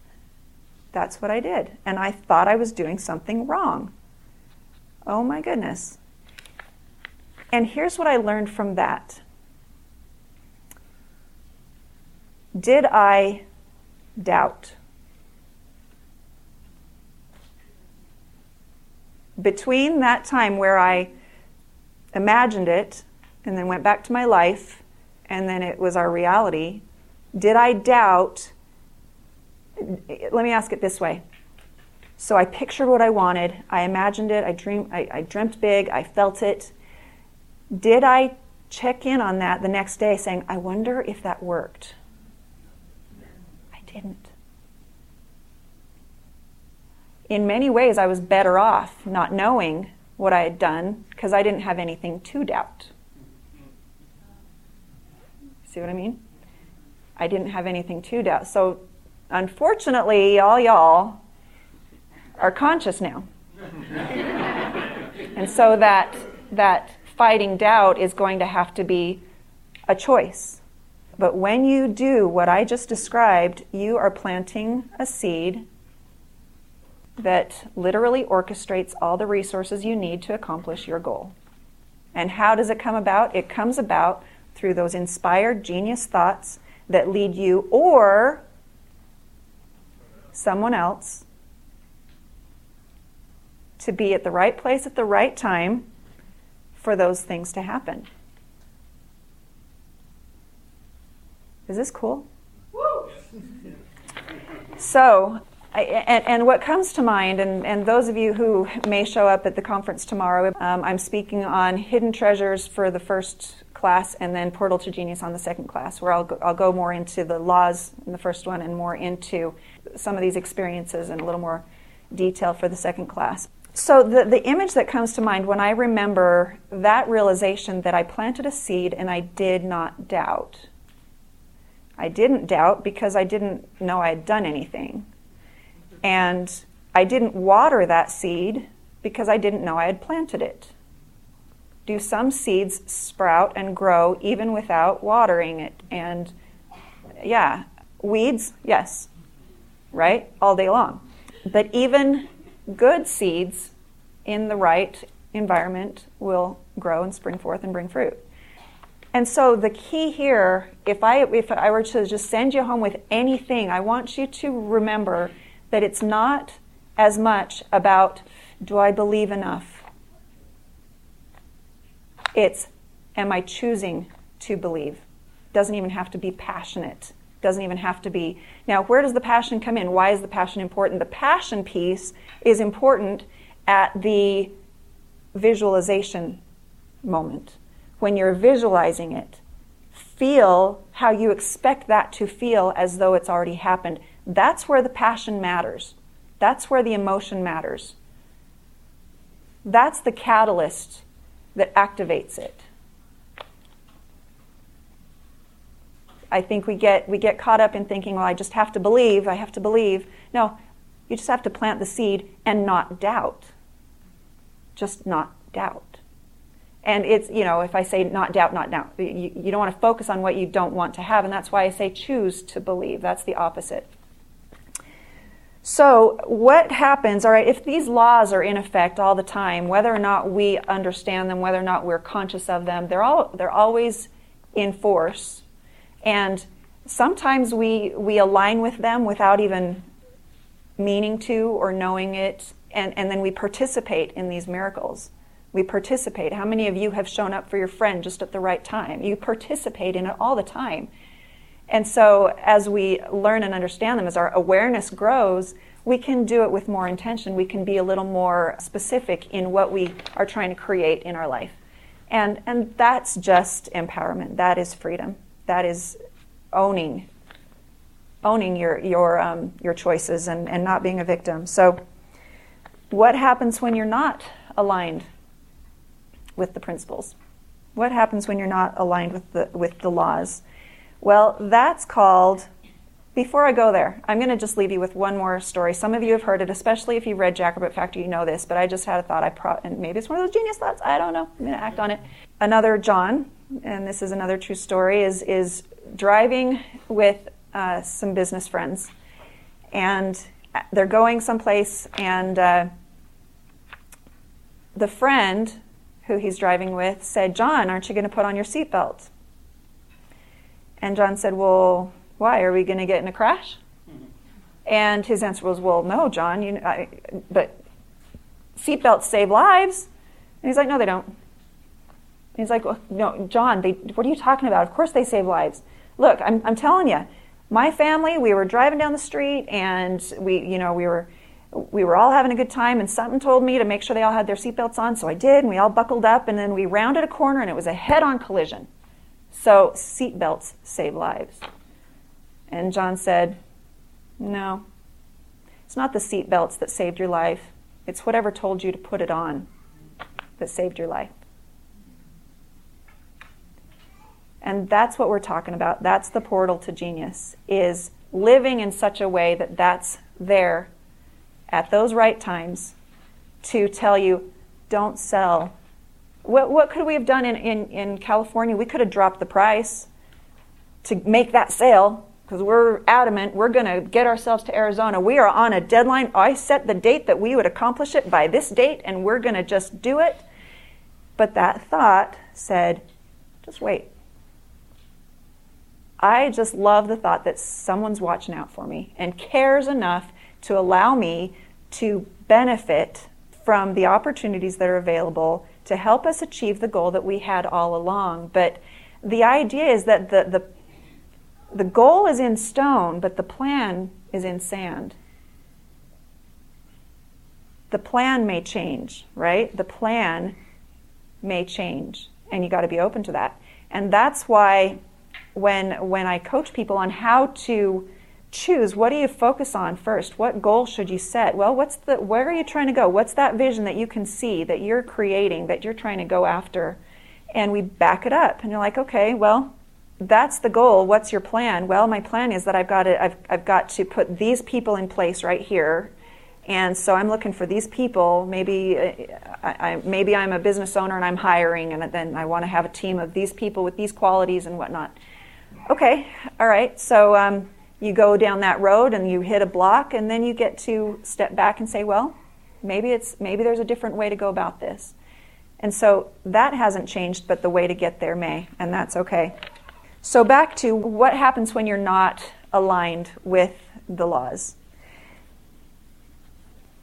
That's what I did. And I thought I was doing something wrong. Oh my goodness. And here's what I learned from that. Did I doubt? Between that time where I imagined it and then went back to my life and then it was our reality, did I doubt? Let me ask it this way. So I pictured what I wanted, I imagined it, I dreamt big, I felt it. Did I check in on that the next day saying, I wonder if that worked? I didn't. In many ways, I was better off not knowing what I had done because I didn't have anything to doubt. See what I mean? I didn't have anything to doubt. So unfortunately, all y'all are conscious now. And so that fighting doubt is going to have to be a choice. But when you do what I just described, you are planting a seed that literally orchestrates all the resources you need to accomplish your goal. And how does it come about? It comes about through those inspired genius thoughts that lead you or someone else to be at the right place at the right time for those things to happen. Is this cool? Woo! So, and what comes to mind, and those of you who may show up at the conference tomorrow, I'm speaking on hidden treasures for the first class and then Portal to Genius on the second class, where I'll go more into the laws in the first one and more into some of these experiences in a little more detail for the second class. So the image that comes to mind when I remember that realization that I planted a seed and I did not doubt. I didn't doubt because I didn't know I had done anything. And I didn't water that seed because I didn't know I had planted it. Do some seeds sprout and grow even without watering it? And yeah, weeds, yes, right? All day long. But even good seeds in the right environment will grow and spring forth and bring fruit. And so the key here, if I were to just send you home with anything, I want you to remember that it's not as much about, do I believe enough? It's, am I choosing to believe? Doesn't even have to be passionate. Doesn't even have to be. Now, where does the passion come in? Why is the passion important? The passion piece is important at the visualization moment. When you're visualizing it, feel how you expect that to feel as though it's already happened. That's where the passion matters. That's where the emotion matters. That's the catalyst that activates it. I think we get caught up in thinking, well, I just have to believe, I have to believe. No, you just have to plant the seed and not doubt. Just not doubt. And it's, if I say not doubt, you don't want to focus on what you don't want to have, and that's why I say choose to believe. That's the opposite. So what happens, all right, if these laws are in effect all the time, whether or not we understand them, whether or not we're conscious of them, they're always in force. And sometimes we align with them without even meaning to or knowing it, and then we participate in these miracles. We participate. How many of you have shown up for your friend just at the right time? You participate in it all the time. And so as we learn and understand them, as our awareness grows, we can do it with more intention. We can be a little more specific in what we are trying to create in our life. And that's just empowerment. That is freedom. That is owning your choices and not being a victim. So what happens when you're not aligned with the principles? What happens when you're not aligned with the laws? Well, that's called, before I go there, I'm going to just leave you with one more story. Some of you have heard it, especially if you've read Jackrabbit Factory, you know this, but I just had a thought, and maybe it's one of those genius thoughts, I don't know, I'm going to act on it. Another John, and this is another true story, is driving with some business friends, and they're going someplace, and the friend who he's driving with said, John, aren't you going to put on your seatbelt? And John said, well, why? Are we going to get in a crash? And his answer was, well, no, John, but seatbelts save lives. And he's like, no, they don't. And he's like, well, no, John, what are you talking about? Of course they save lives. Look, I'm telling you, my family, we were driving down the street, and we were all having a good time, and something told me to make sure they all had their seatbelts on, so I did, and we all buckled up, and then we rounded a corner, and it was a head-on collision. So seatbelts save lives. And John said, no, it's not the seatbelts that saved your life. It's whatever told you to put it on that saved your life. And that's what we're talking about. That's the portal to genius, is living in such a way that that's there at those right times to tell you, don't sell. What could we have done in California? We could have dropped the price to make that sale. because we're adamant we're going to get ourselves to Arizona. We are on a deadline. I set the date that we would accomplish it by this date, and we're going to just do it. But that thought said, just wait. I just love the thought that someone's watching out for me and cares enough to allow me to benefit from the opportunities that are available to help us achieve the goal that we had all along. But the idea is that the goal is in stone, but the plan is in sand. The plan may change, right? The plan may change, and you got to be open to that. And that's why when I coach people on how to choose, what do you focus on first? What goal should you set? Well, where are you trying to go? What's that vision that you can see, that you're creating, that you're trying to go after? And we back it up, and you're like, okay, well, that's the goal. What's your plan? Well, my plan is that I've got to put these people in place right here. And so I'm looking for these people. Maybe I'm a business owner and I'm hiring, and then I want to have a team of these people with these qualities and whatnot. Okay, all right. So you go down that road and you hit a block, and then you get to step back and say, well, maybe there's a different way to go about this. And so that hasn't changed, but the way to get there may, and that's okay. So back to what happens when you're not aligned with the laws.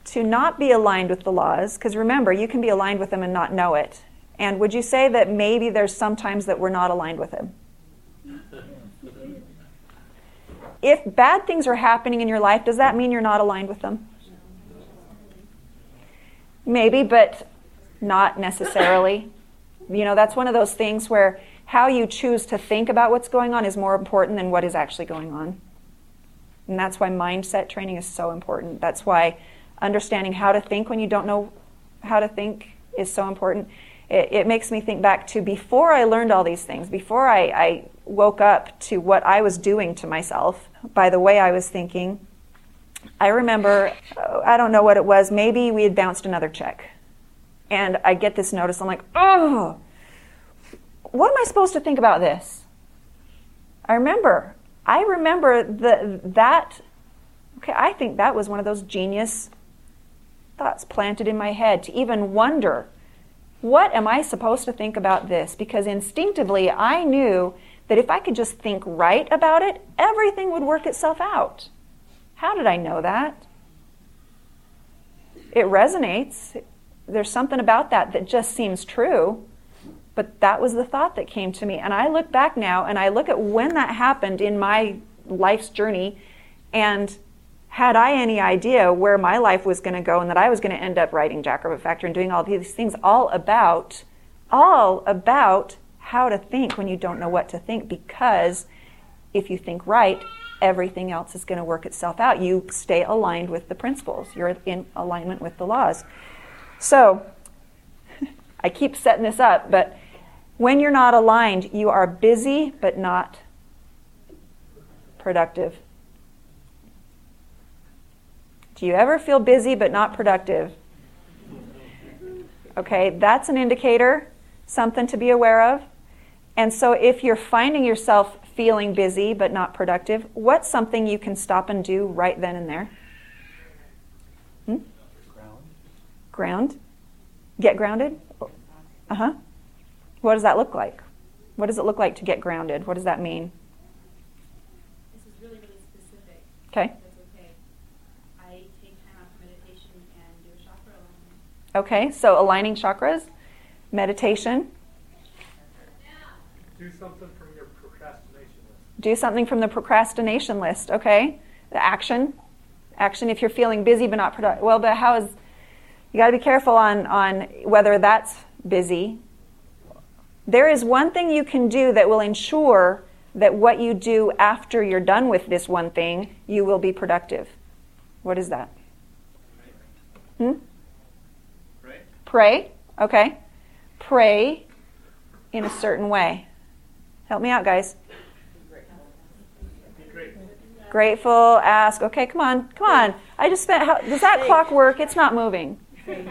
To not be aligned with the laws, because remember, you can be aligned with them and not know it. And would you say that maybe there's some times that we're not aligned with them? If bad things are happening in your life, does that mean you're not aligned with them? Maybe, but not necessarily. You know, that's one of those things where how you choose to think about what's going on is more important than what is actually going on. And that's why mindset training is so important. That's why understanding how to think when you don't know how to think is so important. It makes me think back to before I learned all these things, before I woke up to what I was doing to myself by the way I was thinking. I remember, I don't know what it was, maybe we had bounced another check. And I get this notice, I'm like, oh, what am I supposed to think about this? I remember that, okay, I think that was one of those genius thoughts planted in my head to even wonder, what am I supposed to think about this? Because instinctively I knew that if I could just think right about it, everything would work itself out. How did I know that? It resonates. There's something about that just seems true. But that was the thought that came to me. And I look back now and I look at when that happened in my life's journey, and had I any idea where my life was going to go and that I was going to end up writing Jackrabbit Factor and doing all these things, all about how to think when you don't know what to think, because if you think right, everything else is going to work itself out. You stay aligned with the principles. You're in alignment with the laws. So I keep setting this up, but when you're not aligned, you are busy but not productive. Do you ever feel busy but not productive? Okay, that's an indicator, something to be aware of. And so if you're finding yourself feeling busy but not productive, what's something you can stop and do right then and there? Ground? Get grounded? Uh-huh. What does that look like? What does it look like to get grounded? What does that mean? This is really, really specific. Okay. Okay, so aligning chakras, meditation. Do something from your procrastination list. Do something from the procrastination list, okay? The action if you're feeling busy but not productive. Well, but you got to be careful on whether that's busy. There is one thing you can do that will ensure that what you do after you're done with this one thing, you will be productive. What is that? Pray, okay. Pray in a certain way. Help me out, guys. Grateful, ask. Okay, come on. I just spent, does that clock work? It's not moving. Man,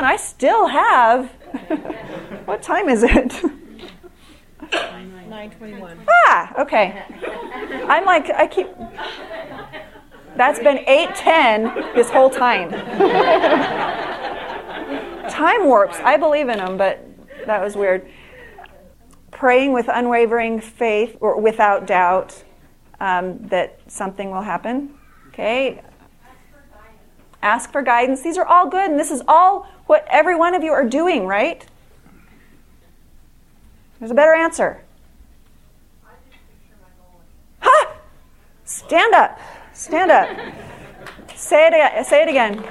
I still have, what time is it? 9:21. Okay. I'm like, that's been 8:10 this whole time. Time warps. I believe in them, but that was weird. Praying with unwavering faith or without doubt that something will happen. Okay. Ask for guidance. These are all good, and this is all what every one of you are doing, right? There's a better answer. Ha! Stand up. Stand up. Say it again.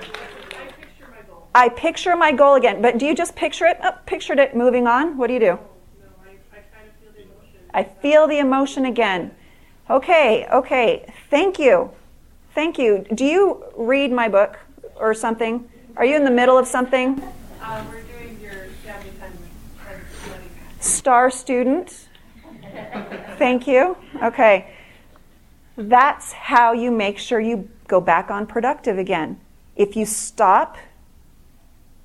I picture my goal again. But do you just picture it? Oh, pictured it moving on. What do you do? I feel the emotion again. Okay. Thank you. Do you read my book or something? Are you in the middle of something? We're doing your family time study. Star student. Thank you. Okay. That's how you make sure you go back on productive again. If you stop,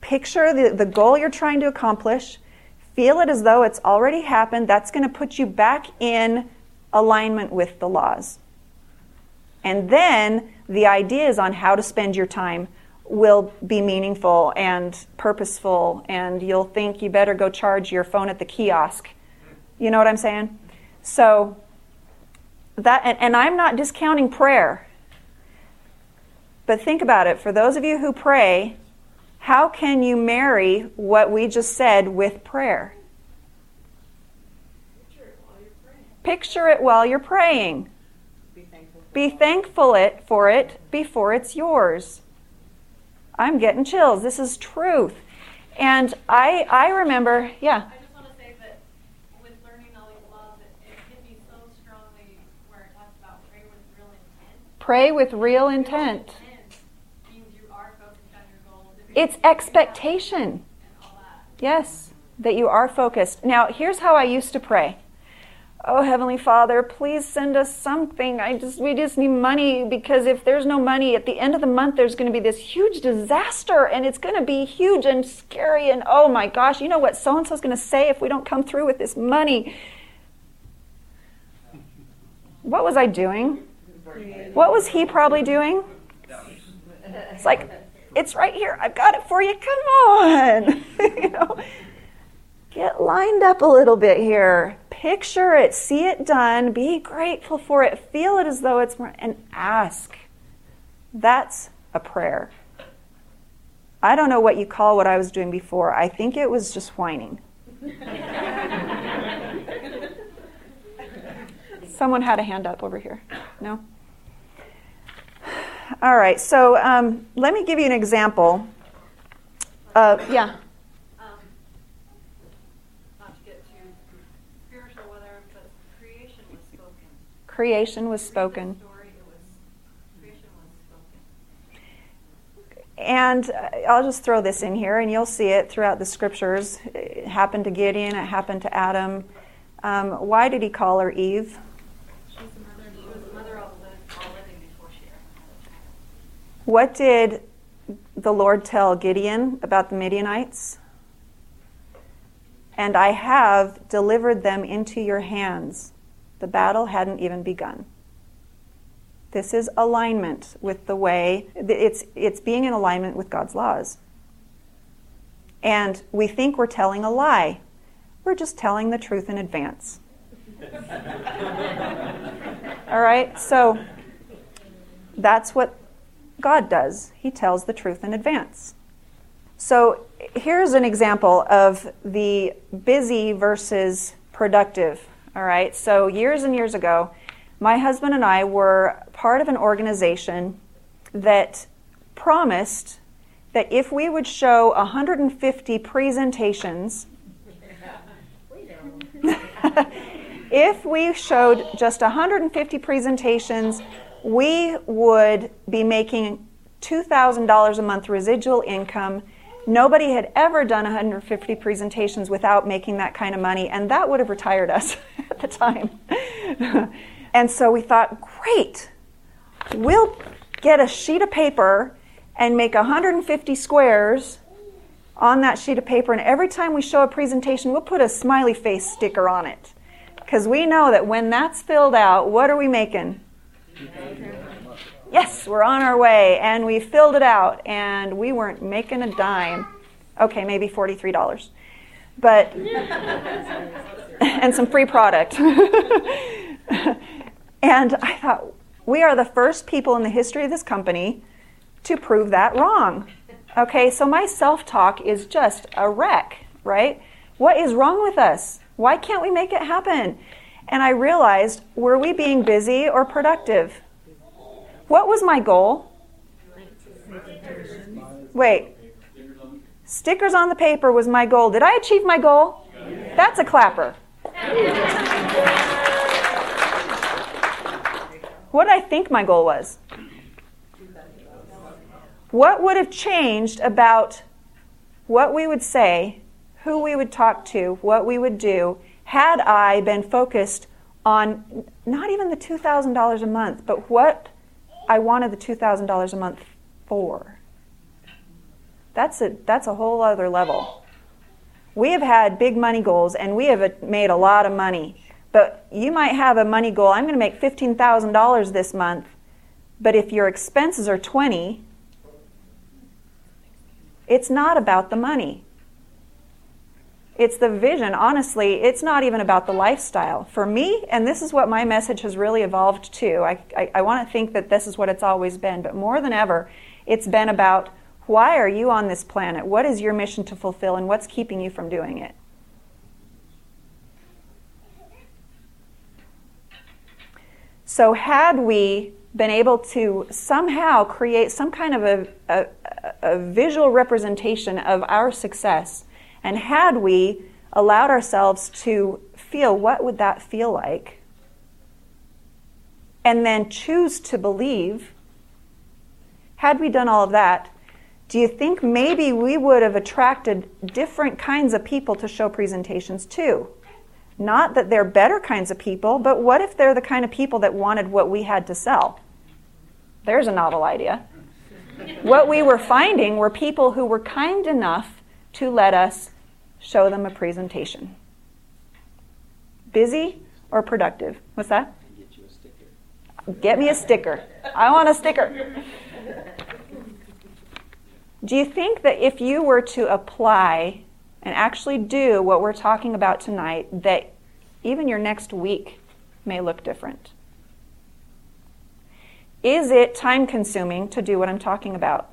picture the goal you're trying to accomplish, feel it as though it's already happened, that's going to put you back in alignment with the laws. And then the ideas on how to spend your time will be meaningful and purposeful, and you'll think you better go charge your phone at the kiosk. You know what I'm saying? So that, and I'm not discounting prayer, but think about it. For those of you who pray, how can you marry what we just said with prayer? Picture it while you're praying. Be thankful for it before it's yours. I'm getting chills. This is truth. And I remember, yeah. I just want to say that with learning all these laws, it hit me so strongly where it talks about pray with real intent. Pray with real intent. Means you are focused on your goals. It's expectation. And all that. Yes, that you are focused. Now, here's how I used to pray. Oh, Heavenly Father, please send us something. We just need money, because if there's no money, at the end of the month, there's going to be this huge disaster, and it's going to be huge and scary, and oh my gosh, you know what so-and-so's going to say if we don't come through with this money? What was I doing? What was he probably doing? It's like, it's right here. I've got it for you. Come on. You know, get lined up a little bit here. Picture it. See it done. Be grateful for it. Feel it as though it's more, and ask. That's a prayer. I don't know what you call what I was doing before. I think it was just whining. Someone had a hand up over here. No? All right. So let me give you an example. Yeah. Creation was spoken. And I'll just throw this in here, and you'll see it throughout the scriptures. It happened to Gideon. It happened to Adam. Why did he call her Eve? She was the mother of all living before she ever had a child. What did the Lord tell Gideon about the Midianites? And I have delivered them into your hands. The battle hadn't even begun. This is alignment with the way, it's being in alignment with God's laws. And we think we're telling a lie. We're just telling the truth in advance. All right? So that's what God does. He tells the truth in advance. So here's an example of the busy versus productive. All right, so years and years ago, my husband and I were part of an organization that promised that if we would show 150 presentations, if we showed just 150 presentations, we would be making $2,000 a month residual income. Nobody had ever done 150 presentations without making that kind of money, and that would have retired us at the time. And so we thought, great, we'll get a sheet of paper and make 150 squares on that sheet of paper, and every time we show a presentation, we'll put a smiley face sticker on it. Because we know that when that's filled out, what are we making? Yes, we're on our way, and we filled it out, and we weren't making a dime. Okay, maybe $43. But, and some free product. And I thought, we are the first people in the history of this company to prove that wrong. Okay, so my self-talk is just a wreck, right? What is wrong with us? Why can't we make it happen? And I realized, were we being busy or productive? What was my goal? Wait. Stickers on the paper was my goal. Did I achieve my goal? That's a clapper. What did I think my goal was? What would have changed about what we would say, who we would talk to, what we would do, had I been focused on not even the $2,000 a month, but what I wanted the $2,000 a month for? That's a whole other level. We have had big money goals, and we have made a lot of money. But you might have a money goal, I'm going to make $15,000 this month, but if your expenses are $20,000, it's not about the money. It's the vision. Honestly, it's not even about the lifestyle. For me, and this is what my message has really evolved to, I want to think that this is what it's always been, but more than ever, it's been about why are you on this planet? What is your mission to fulfill, and what's keeping you from doing it? So had we been able to somehow create some kind of a visual representation of our success, and had we allowed ourselves to feel what would that feel like, and then choose to believe, had we done all of that, do you think maybe we would have attracted different kinds of people to show presentations too? Not that they're better kinds of people, but what if they're the kind of people that wanted what we had to sell? There's a novel idea. What we were finding were people who were kind enough to let us show them a presentation. Busy or productive? What's that? Get you a sticker. Get me a sticker. I want a sticker. Do you think that if you were to apply and actually do what we're talking about tonight, that even your next week may look different? Is it time-consuming to do what I'm talking about?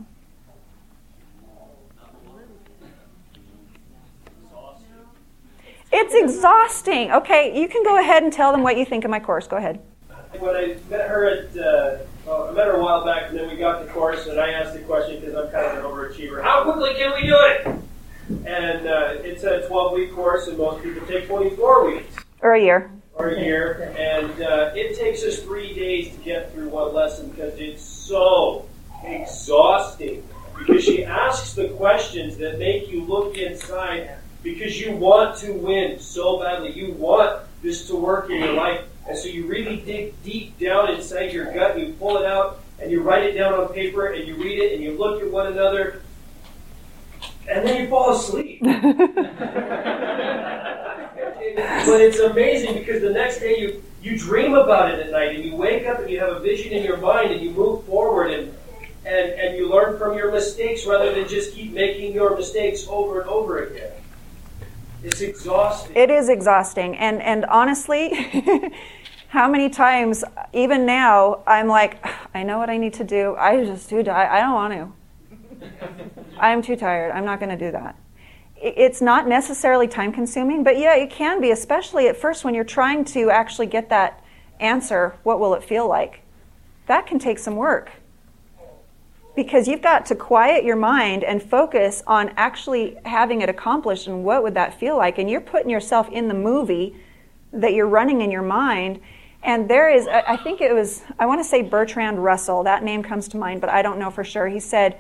It's exhausting. Okay, you can go ahead and tell them what you think of my course. Go ahead. When I met her I met her a while back, and then we got the course, and I asked the question because I'm kind of an overachiever. How quickly can we do it? And it's a 12-week course, and most people take 24 weeks. Or a year. And it takes us 3 days to get through one lesson because it's so exhausting. Because she asks the questions that make you look inside because you want to win so badly. You want this to work in your life. And so you really dig deep down inside your gut, and you pull it out, and you write it down on paper, and you read it, and you look at one another, and then you fall asleep. But it's amazing because the next day you dream about it at night, and you wake up and you have a vision in your mind, and you move forward, and you learn from your mistakes rather than just keep making your mistakes over and over again. It's exhausting. It is exhausting. And honestly, how many times, even now, I'm like, I know what I need to do. I just do. I don't want to. I'm too tired. I'm not going to do that. It's not necessarily time-consuming, but yeah, it can be, especially at first when you're trying to actually get that answer, what will it feel like? That can take some work. Because you've got to quiet your mind and focus on actually having it accomplished and what would that feel like. And you're putting yourself in the movie that you're running in your mind. And there is, I think it was, I want to say Bertrand Russell. That name comes to mind, but I don't know for sure. He said,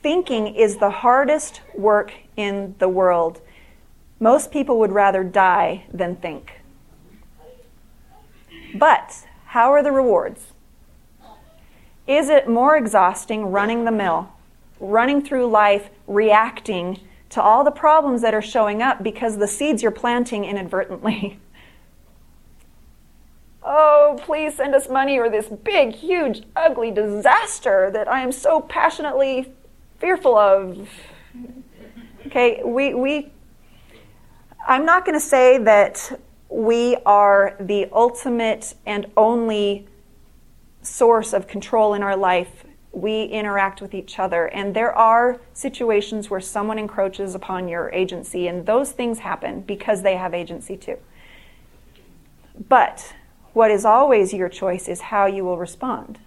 thinking is the hardest work in the world. Most people would rather die than think. But how are the rewards? Is it more exhausting running the mill, running through life, reacting to all the problems that are showing up because the seeds you're planting inadvertently? oh, please send us money or this big, huge, ugly disaster that I am so passionately fearful of. Okay, I'm not going to say that we are the ultimate and only source of control in our life. We interact with each other, and there are situations where someone encroaches upon your agency, and those things happen because they have agency too. But what is always your choice is how you will respond.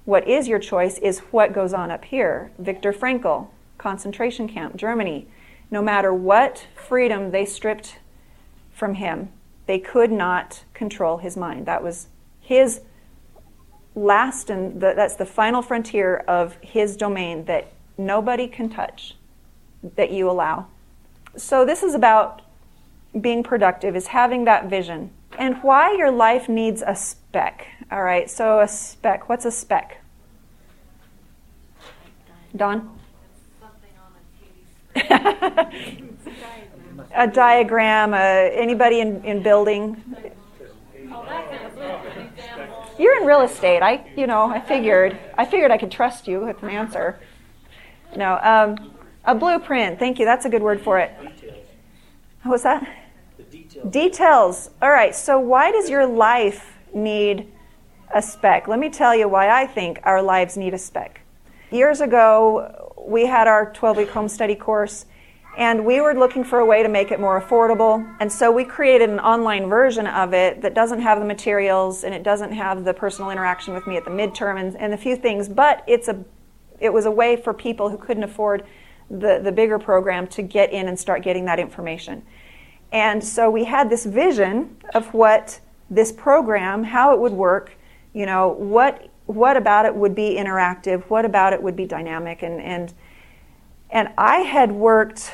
What is your choice is what goes on up here. Viktor Frankl, concentration camp, Germany. No matter what freedom they stripped from him, they could not control his mind. That was his last, and that's the final frontier of his domain that nobody can touch, that you allow. So this is about being productive, is having that vision. And why your life needs a spec. All right, so a spec. What's a spec? Dawn? A diagram, anybody in building? You're in real estate. I figured I could trust you with an answer. No, a blueprint. Thank you. That's a good word for it. What's that? Details. All right. So why does your life need a spec? Let me tell you why I think our lives need a spec. Years ago, we had our 12-week home study course, and we were looking for a way to make it more affordable. And so we created an online version of it that doesn't have the materials, and it doesn't have the personal interaction with me at the midterm and a few things, but it was a way for people who couldn't afford the bigger program to get in and start getting that information. And so we had this vision of what this program, how it would work, what about it would be interactive, what about it would be dynamic, and I had worked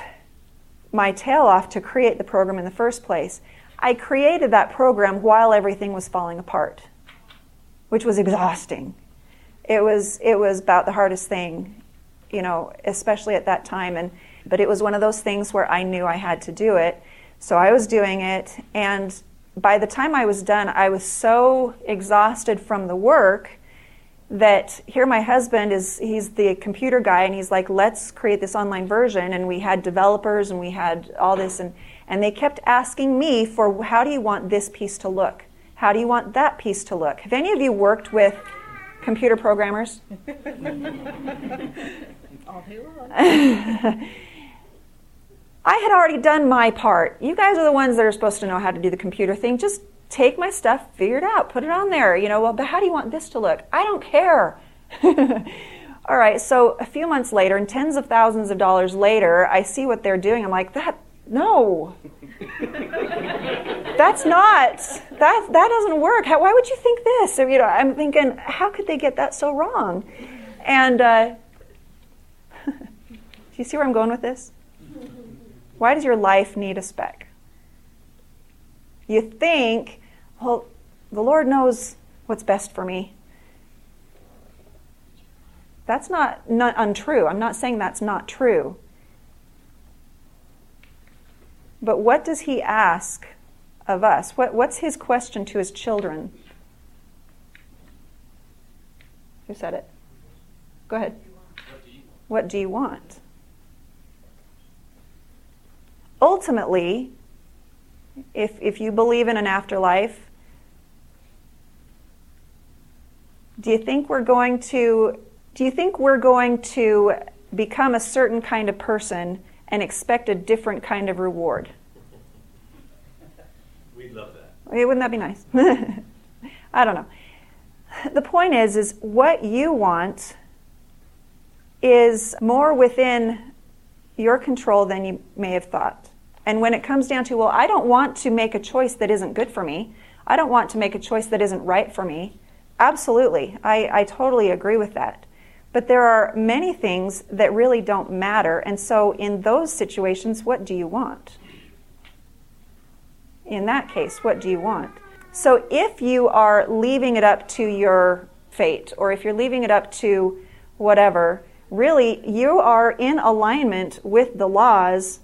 my tail off to create the program in the first place. I created that program while everything was falling apart, which was exhausting. It was about the hardest thing, especially at that time, but it was one of those things where I knew I had to do it. So I was doing it, and by the time I was done, I was so exhausted from the work that here my husband he's the computer guy, and he's like, let's create this online version. And we had developers, and we had all this, and they kept asking me for, how do you want this piece to look? How do you want that piece to look? Have any of you worked with computer programmers? All day long. I had already done my part. You guys are the ones that are supposed to know how to do the computer thing. Just take my stuff, figure it out, put it on there. But how do you want this to look? I don't care. All right, so a few months later, and tens of thousands of dollars later, I see what they're doing. I'm like, no. That doesn't work. Why would you think this? I'm thinking, how could they get that so wrong? And do you see where I'm going with this? Why does your life need a spec? You think, well, the Lord knows what's best for me. That's not untrue. I'm not saying that's not true. But what does he ask of us? What's his question to his children? Who said it? Go ahead. What do you want? Ultimately, if you believe in an afterlife, do you think we're going to become a certain kind of person and expect a different kind of reward? We'd love that. Wouldn't that be nice? I don't know. The point is what you want is more within your control than you may have thought. And when it comes down to, well, I don't want to make a choice that isn't good for me. I don't want to make a choice that isn't right for me. Absolutely. I totally agree with that. But there are many things that really don't matter. And so in those situations, what do you want? In that case, what do you want? So if you are leaving it up to your fate, or if you're leaving it up to whatever, really you are in alignment with the laws,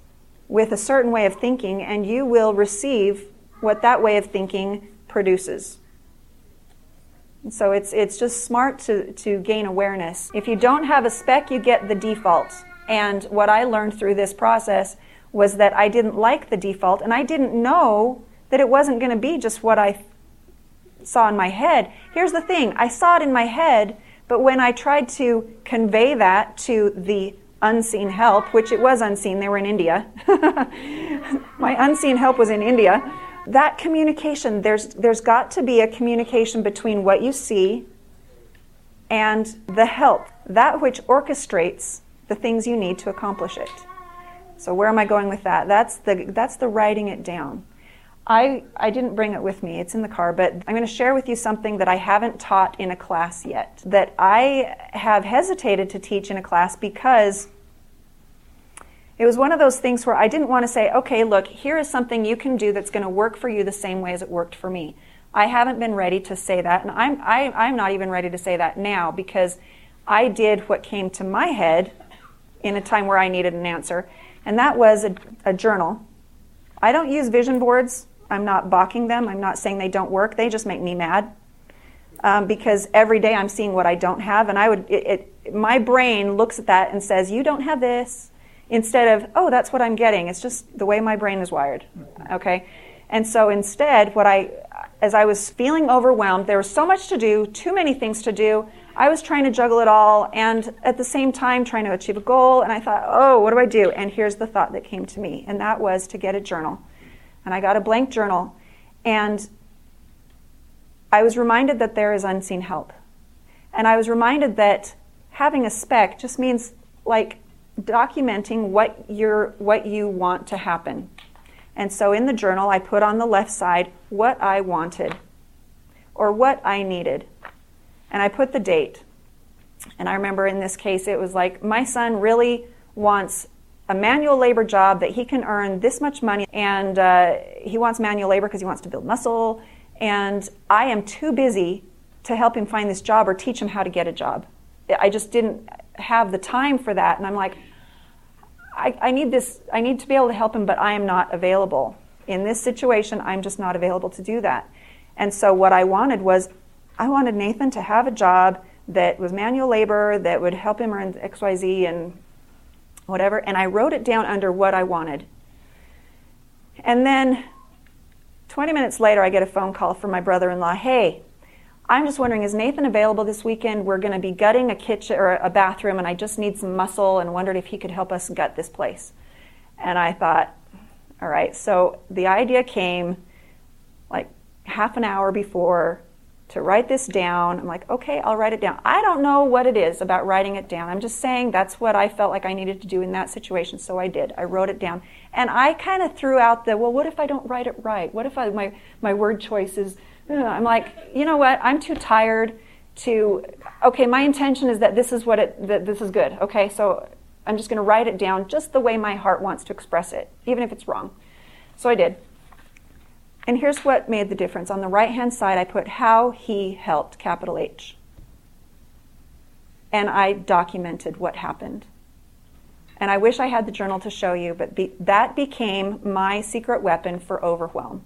with a certain way of thinking, and you will receive what that way of thinking produces. And so it's just smart to gain awareness. If you don't have a spec, you get the default. And what I learned through this process was that I didn't like the default, and I didn't know that it wasn't going to be just what I saw in my head. Here's the thing, I saw it in my head, but when I tried to convey that to the unseen help, which it was unseen, they were in India. My unseen help was in India. That communication, there's got to be a communication between what you see and the help, that which orchestrates the things you need to accomplish it. So where am I going with that? That's the writing it down. I didn't bring it with me. It's in the car, but I'm going to share with you something that I haven't taught in a class yet, that I have hesitated to teach in a class because it was one of those things where I didn't want to say, okay, look, here is something you can do that's going to work for you the same way as it worked for me. I haven't been ready to say that, and I'm not even ready to say that now, because I did what came to my head in a time where I needed an answer, and that was a journal. I don't use vision boards. I'm not balking them. I'm not saying they don't work. They just make me mad because every day I'm seeing what I don't have, and my brain looks at that and says, you don't have this, instead of, oh, that's what I'm getting. It's just the way my brain is wired, okay? And so instead, as I was feeling overwhelmed, there was so much to do, too many things to do. I was trying to juggle it all, and at the same time trying to achieve a goal, and I thought, oh, what do I do? And here's the thought that came to me, and that was to get a journal. And I got a blank journal, and I was reminded that there is unseen help. And I was reminded that having a spec just means like documenting what you want to happen. And so in the journal, I put on the left side what I wanted or what I needed. And I put the date. And I remember in this case, it was like, my son really wants a manual labor job that he can earn this much money, and he wants manual labor because he wants to build muscle, and I am too busy to help him find this job or teach him how to get a job. I just didn't have the time for that, and I'm like, I need to be able to help him, but I am not available. In this situation, I'm just not available to do that. And so what I wanted Nathan to have a job that was manual labor, that would help him earn XYZ and whatever, and I wrote it down under what I wanted. And then 20 minutes later, I get a phone call from my brother-in-law. Hey, I'm just wondering, is Nathan available this weekend? We're going to be gutting a kitchen or a bathroom, and I just need some muscle, and wondered if he could help us gut this place. And I thought, all right. So the idea came like half an hour before to write this down. I'm like, okay, I'll write it down. I don't know what it is about writing it down. I'm just saying that's what I felt like I needed to do in that situation, so I did. I wrote it down. And I kind of threw out well, what if I don't write it right? What if my word choice is, I'm like, you know what? I'm too tired to, okay, my intention is that this is that this is good. Okay, so I'm just going to write it down just the way my heart wants to express it, even if it's wrong. So I did. And here's what made the difference. On the right-hand side, I put how he helped, capital H. And I documented what happened. And I wish I had the journal to show you, but that became my secret weapon for overwhelm.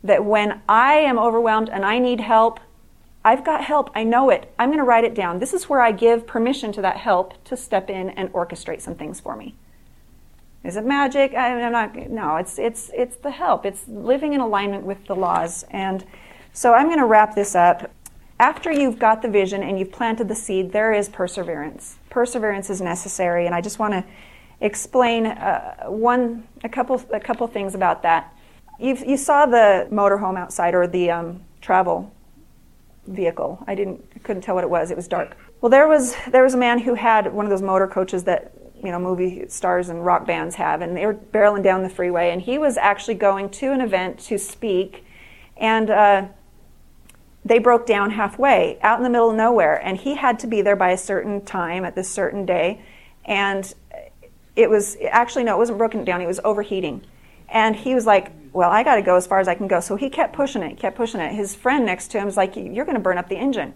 That when I am overwhelmed and I need help, I've got help, I know it. I'm going to write it down. This is where I give permission to that help to step in and orchestrate some things for me. Is it magic? I'm not. No, it's the help. It's living in alignment with the laws. And so I'm going to wrap this up. After you've got the vision and you've planted the seed, there is perseverance. Perseverance is necessary, and I just want to explain a couple things about that. You saw the motorhome outside, or the travel vehicle. I couldn't tell what it was. It was dark. Well, there was a man who had one of those motor coaches that movie stars and rock bands have, and they were barreling down the freeway, and he was actually going to an event to speak, and they broke down halfway out in the middle of nowhere, and he had to be there by a certain time at this certain day, and it wasn't broken down, it was overheating. And he was like, well, I got to go as far as I can go. So he kept pushing it. His friend next to him was like, you're going to burn up the engine.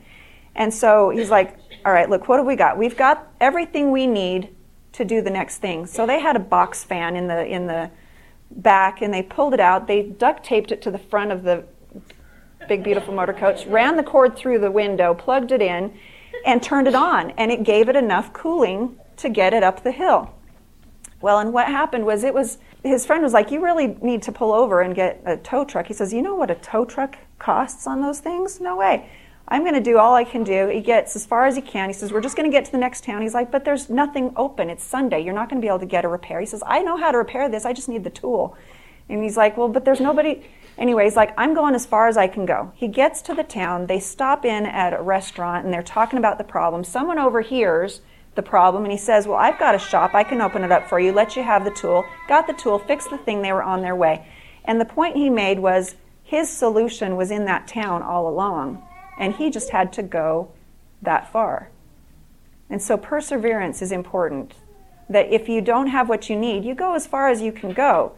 And so he's like, all right, look, what have we got? We've got everything we need to do the next thing. So they had a box fan in the back, and they pulled it out. They duct taped it to the front of the big, beautiful motor coach, ran the cord through the window, plugged it in, and turned it on. And it gave it enough cooling to get it up the hill. Well, and what happened was his friend was like, you really need to pull over and get a tow truck. He says, you know what a tow truck costs on those things? No way. I'm going to do all I can do. He gets as far as he can. He says, we're just going to get to the next town. He's like, but there's nothing open. It's Sunday. You're not going to be able to get a repair. He says, I know how to repair this. I just need the tool. And he's like, well, but there's nobody. Anyway, he's like, I'm going as far as I can go. He gets to the town. They stop in at a restaurant, and they're talking about the problem. Someone overhears the problem, and he says, well, I've got a shop. I can open it up for you, let you have the tool. Got the tool, fixed the thing. They were on their way. And the point he made was his solution was in that town all along. And he just had to go that far. And so perseverance is important. That if you don't have what you need, you go as far as you can go.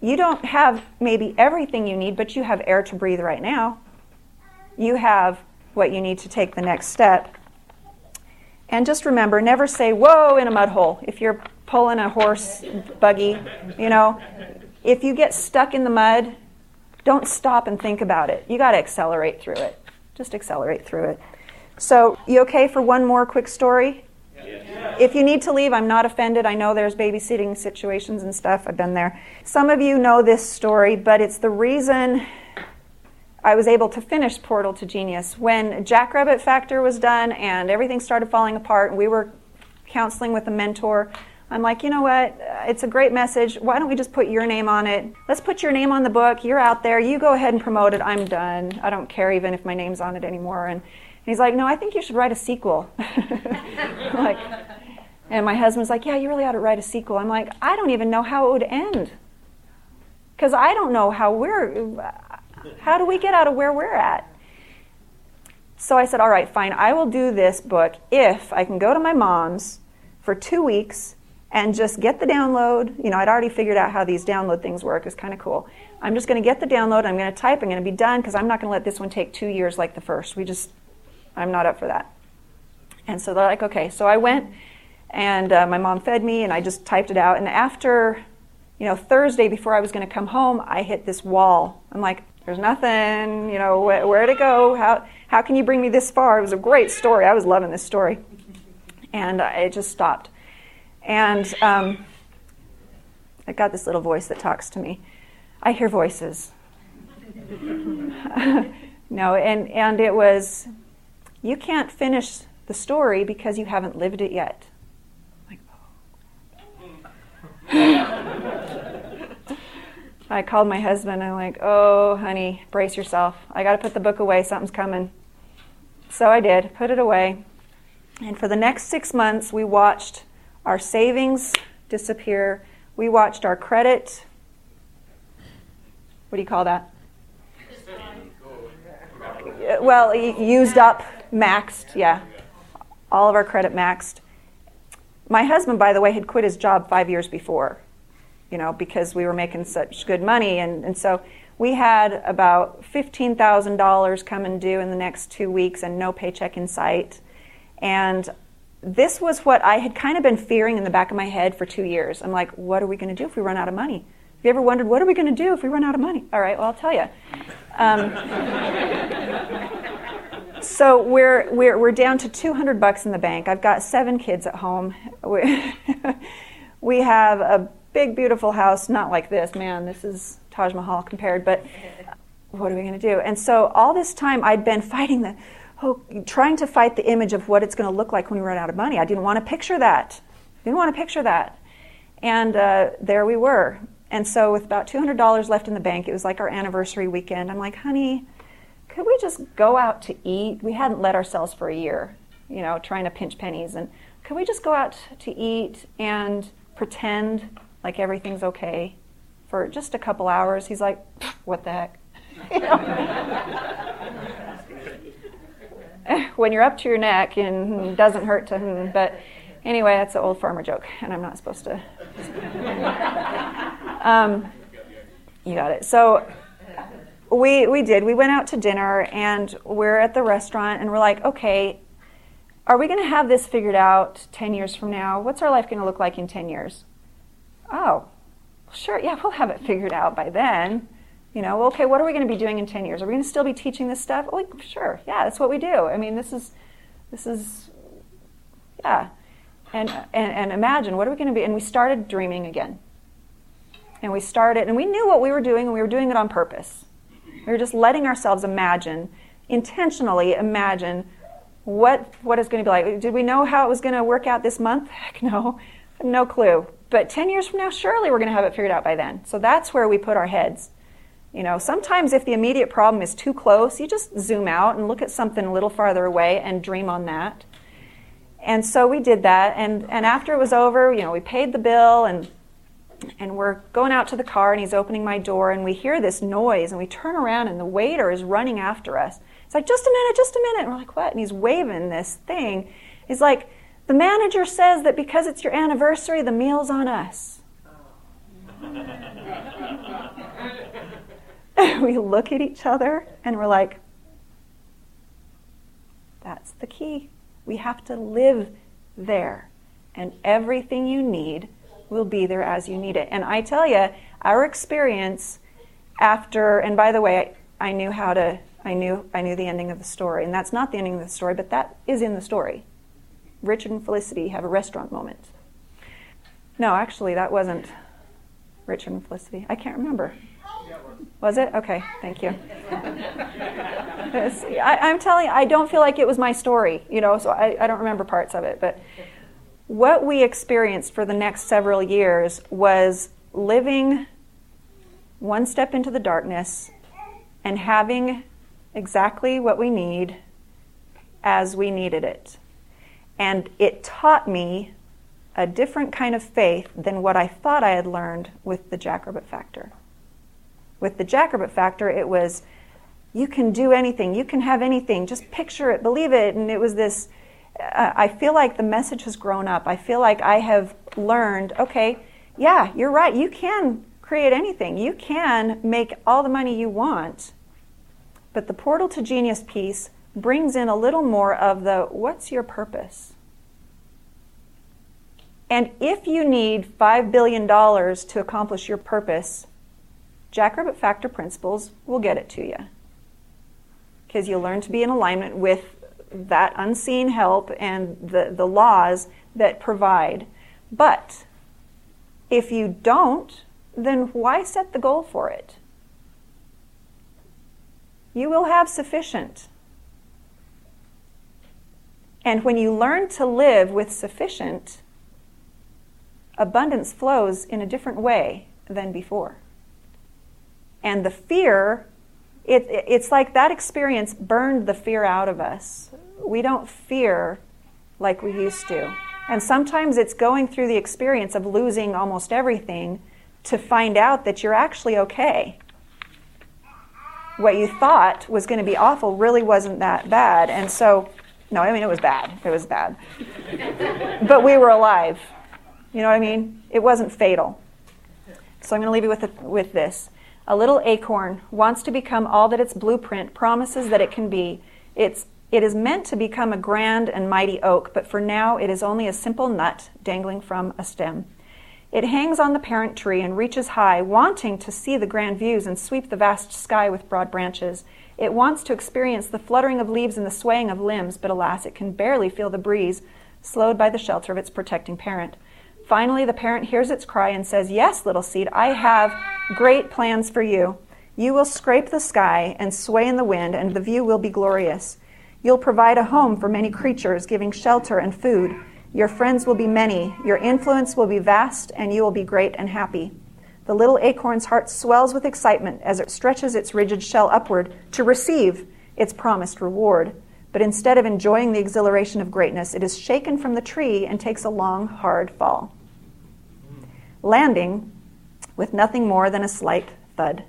You don't have maybe everything you need, but you have air to breathe right now. You have what you need to take the next step. And just remember, never say, whoa, in a mud hole. If you're pulling a horse buggy, if you get stuck in the mud, don't stop and think about it. You got to accelerate through it. Just accelerate through it. So, you okay for one more quick story? Yeah. If you need to leave, I'm not offended. I know there's babysitting situations and stuff. I've been there. Some of you know this story, but it's the reason I was able to finish Portal to Genius. When Jackrabbit Factor was done and everything started falling apart and we were counseling with a mentor, I'm like, you know what? It's a great message. Why don't we just put your name on it? Let's put your name on the book. You're out there. You go ahead and promote it. I'm done. I don't care even if my name's on it anymore. And he's like, no, I think you should write a sequel. And my husband's like, yeah, you really ought to write a sequel. I'm like, I don't even know how it would end. Because I don't know how do we get out of where we're at? So I said, all right, fine. I will do this book if I can go to my mom's for 2 weeks and just get the download. I'd already figured out how these download things work. It's kind of cool. I'm just going to get the download. I'm going to type. I'm going to be done because I'm not going to let this one take 2 years like the first. I'm not up for that. And so they're like, okay. So I went, and my mom fed me, and I just typed it out. And after, Thursday before I was going to come home, I hit this wall. I'm like, there's nothing, where to go? How can you bring me this far? It was a great story. I was loving this story. And it just stopped. And I got this little voice that talks to me. I hear voices. No, and it was, you can't finish the story because you haven't lived it yet. Like, oh. I called my husband. I'm like, oh, honey, brace yourself. I got to put the book away. Something's coming. So I did. Put it away. And for the next 6 months, we watched our savings disappear. We watched our credit. What do you call that? Well, used up, maxed, yeah. All of our credit maxed. My husband, by the way, had quit his job 5 years before, because we were making such good money. And so we had about $15,000 coming due in the next 2 weeks and no paycheck in sight. And this was what I had kind of been fearing in the back of my head for 2 years. I'm like, what are we going to do if we run out of money? Have you ever wondered, what are we going to do if we run out of money? All right, well, I'll tell you. So we're down to $200 in the bank. I've got 7 kids at home. We have a big, beautiful house, not like this. Man, this is Taj Mahal compared, but what are we going to do? And so all this time I'd been trying to fight the image of what it's going to look like when we run out of money. I didn't want to picture that. And there we were. And so with about $200 left in the bank, it was like our anniversary weekend. I'm like, honey, could we just go out to eat? We hadn't let ourselves for a year, trying to pinch pennies. And could we just go out to eat and pretend like everything's okay for just a couple hours? He's like, what the heck? When you're up to your neck and it doesn't hurt to, but anyway, that's an old farmer joke, and I'm not supposed to. You got it. So we did. We went out to dinner, and we're at the restaurant, and we're like, okay, are we going to have this figured out 10 years from now? What's our life going to look like in 10 years? Oh, sure, yeah, we'll have it figured out by then. Okay, what are we going to be doing in 10 years? Are we going to still be teaching this stuff? Oh, sure. Yeah, that's what we do. I mean, this is, yeah. And imagine, what are we going to be? And we started dreaming again. And we knew what we were doing, and we were doing it on purpose. We were just letting ourselves intentionally imagine what it's going to be like. Did we know how it was going to work out this month? Heck no. No clue. But 10 years from now, surely we're going to have it figured out by then. So that's where we put our heads. Sometimes if the immediate problem is too close, you just zoom out and look at something a little farther away and dream on that. And so we did that. And after it was over, we paid the bill, and we're going out to the car, and he's opening my door, and we hear this noise, and we turn around, and the waiter is running after us. It's like, just a minute. And we're like, what? And he's waving this thing. He's like, the manager says that because it's your anniversary, the meal's on us. We look at each other, and we're like, that's the key. We have to live there, and everything you need will be there as you need it. And I tell you, our experience after, and by the way, I knew the ending of the story, and that's not the ending of the story, but that is in the story. Richard and Felicity have a restaurant moment. No, actually, that wasn't Richard and Felicity. I can't remember. Was it? Okay, thank you. I'm telling you, I don't feel like it was my story, so I don't remember parts of it. But what we experienced for the next several years was living one step into the darkness and having exactly what we need as we needed it. And it taught me a different kind of faith than what I thought I had learned with the Jackrabbit Factor. With the Jackrabbit Factor, it was, you can do anything, you can have anything, just picture it, believe it. And it was this, I feel like the message has grown up. I feel like I have learned, okay, yeah, you're right, you can create anything. You can make all the money you want. But the Portal to Genius piece brings in a little more of the, what's your purpose? And if you need $5 billion to accomplish your purpose, Jackrabbit Factor principles will get it to you. Because you'll learn to be in alignment with that unseen help and the laws that provide. But if you don't, then why set the goal for it? You will have sufficient. And when you learn to live with sufficient, abundance flows in a different way than before. And the fear, it's like that experience burned the fear out of us. We don't fear like we used to. And sometimes it's going through the experience of losing almost everything to find out that you're actually okay. What you thought was going to be awful really wasn't that bad. And so, no, I mean, it was bad. It was bad. But we were alive. You know what I mean? It wasn't fatal. So I'm going to leave you with this. A little acorn wants to become all that its blueprint promises that it can be. It is meant to become a grand and mighty oak, but for now it is only a simple nut dangling from a stem. It hangs on the parent tree and reaches high, wanting to see the grand views and sweep the vast sky with broad branches. It wants to experience the fluttering of leaves and the swaying of limbs, but alas, it can barely feel the breeze, slowed by the shelter of its protecting parent. Finally, the parent hears its cry and says, "Yes, little seed, I have great plans for you. You will scrape the sky and sway in the wind, and the view will be glorious. You'll provide a home for many creatures, giving shelter and food. Your friends will be many. Your influence will be vast, and you will be great and happy." The little acorn's heart swells with excitement as it stretches its rigid shell upward to receive its promised reward. But instead of enjoying the exhilaration of greatness, it is shaken from the tree and takes a long, hard fall, landing with nothing more than a slight thud.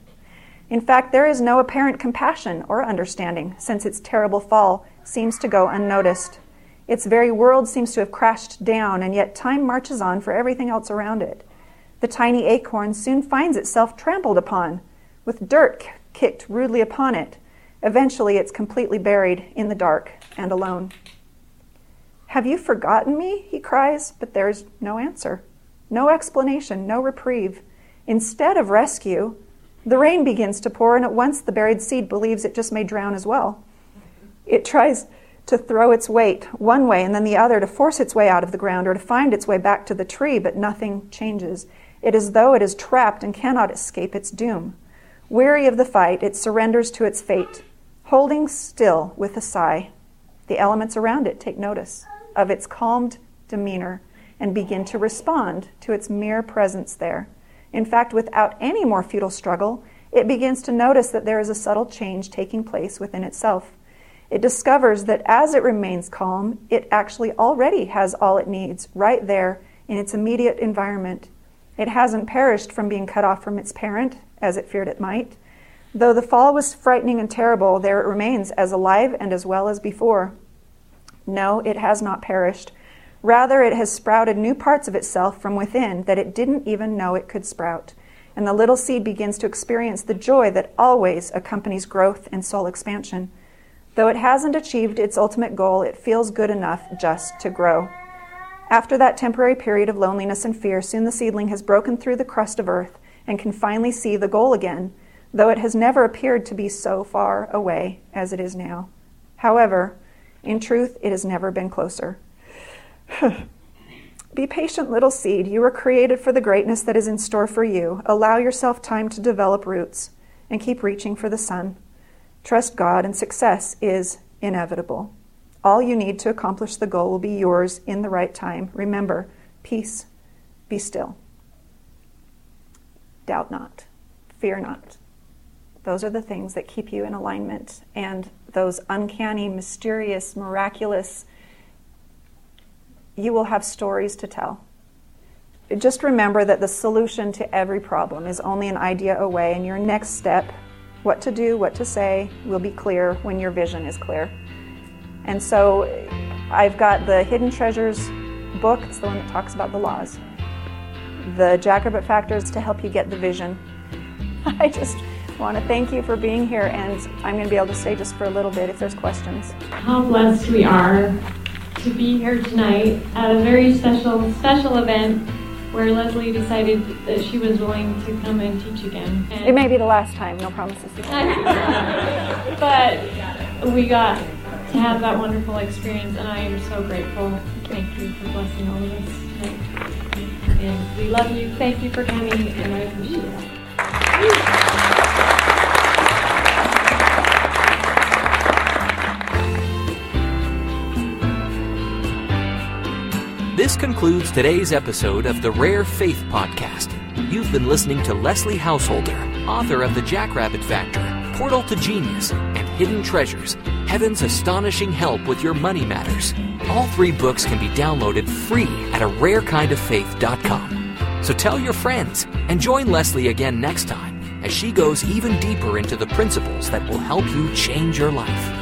In fact, there is no apparent compassion or understanding, since its terrible fall seems to go unnoticed. Its very world seems to have crashed down, and yet time marches on for everything else around it. The tiny acorn soon finds itself trampled upon, with dirt kicked rudely upon it. Eventually, it's completely buried in the dark and alone. "Have you forgotten me?" he cries, but there's no answer. No explanation, no reprieve. Instead of rescue, The rain begins to pour, and at once the buried seed believes it just may drown as well. It tries to throw its weight one way and then the other to force its way out of the ground or to find its way back to the tree, but nothing changes. It is as though it is trapped and cannot escape its doom. Weary of the fight, it surrenders to its fate, holding still with a sigh. The elements around it take notice of its calmed demeanor and begin to respond to its mere presence there. In fact, without any more futile struggle, it begins to notice that there is a subtle change taking place within itself. It discovers that as it remains calm, it actually already has all it needs right there in its immediate environment. It hasn't perished from being cut off from its parent, as it feared it might. Though the fall was frightening and terrible, there it remains as alive and as well as before. No, it has not perished. Rather, it has sprouted new parts of itself from within that it didn't even know it could sprout. And the little seed begins to experience the joy that always accompanies growth and soul expansion. Though it hasn't achieved its ultimate goal, it feels good enough just to grow. After that temporary period of loneliness and fear, soon the seedling has broken through the crust of earth and can finally see the goal again, though it has never appeared to be so far away as it is now. However, in truth, it has never been closer. Be patient, little seed. You were created for the greatness that is in store for you. Allow yourself time to develop roots and keep reaching for the sun. Trust God, and success is inevitable. All you need to accomplish the goal will be yours in the right time. Remember, peace, be still. Doubt not, fear not. Those are the things that keep you in alignment, and those uncanny, mysterious, miraculous, you will have stories to tell. Just remember that the solution to every problem is only an idea away, and your next step, what to do, what to say, will be clear when your vision is clear. And so I've got the Hidden Treasures book. It's the one that talks about the laws. The Jackrabbit Factors to help you get the vision. I just want to thank you for being here, and I'm going to be able to stay just for a little bit if there's questions. How blessed we are to be here tonight at a very special event where Leslie decided that she was willing to come and teach again. And it may be the last time, no promises. But we got to have that wonderful experience, and I am so grateful. Thank you for blessing all of us tonight. And we love you. Thank you for coming, and I appreciate it. This concludes today's episode of the Rare Faith Podcast. You've been listening to Leslie Householder, author of The Jackrabbit Factor, Portal to Genius, and Hidden Treasures, Heaven's Astonishing Help with Your Money Matters. All 3 books can be downloaded free at rarekindoffaith.com. So tell your friends and join Leslie again next time as she goes even deeper into the principles that will help you change your life.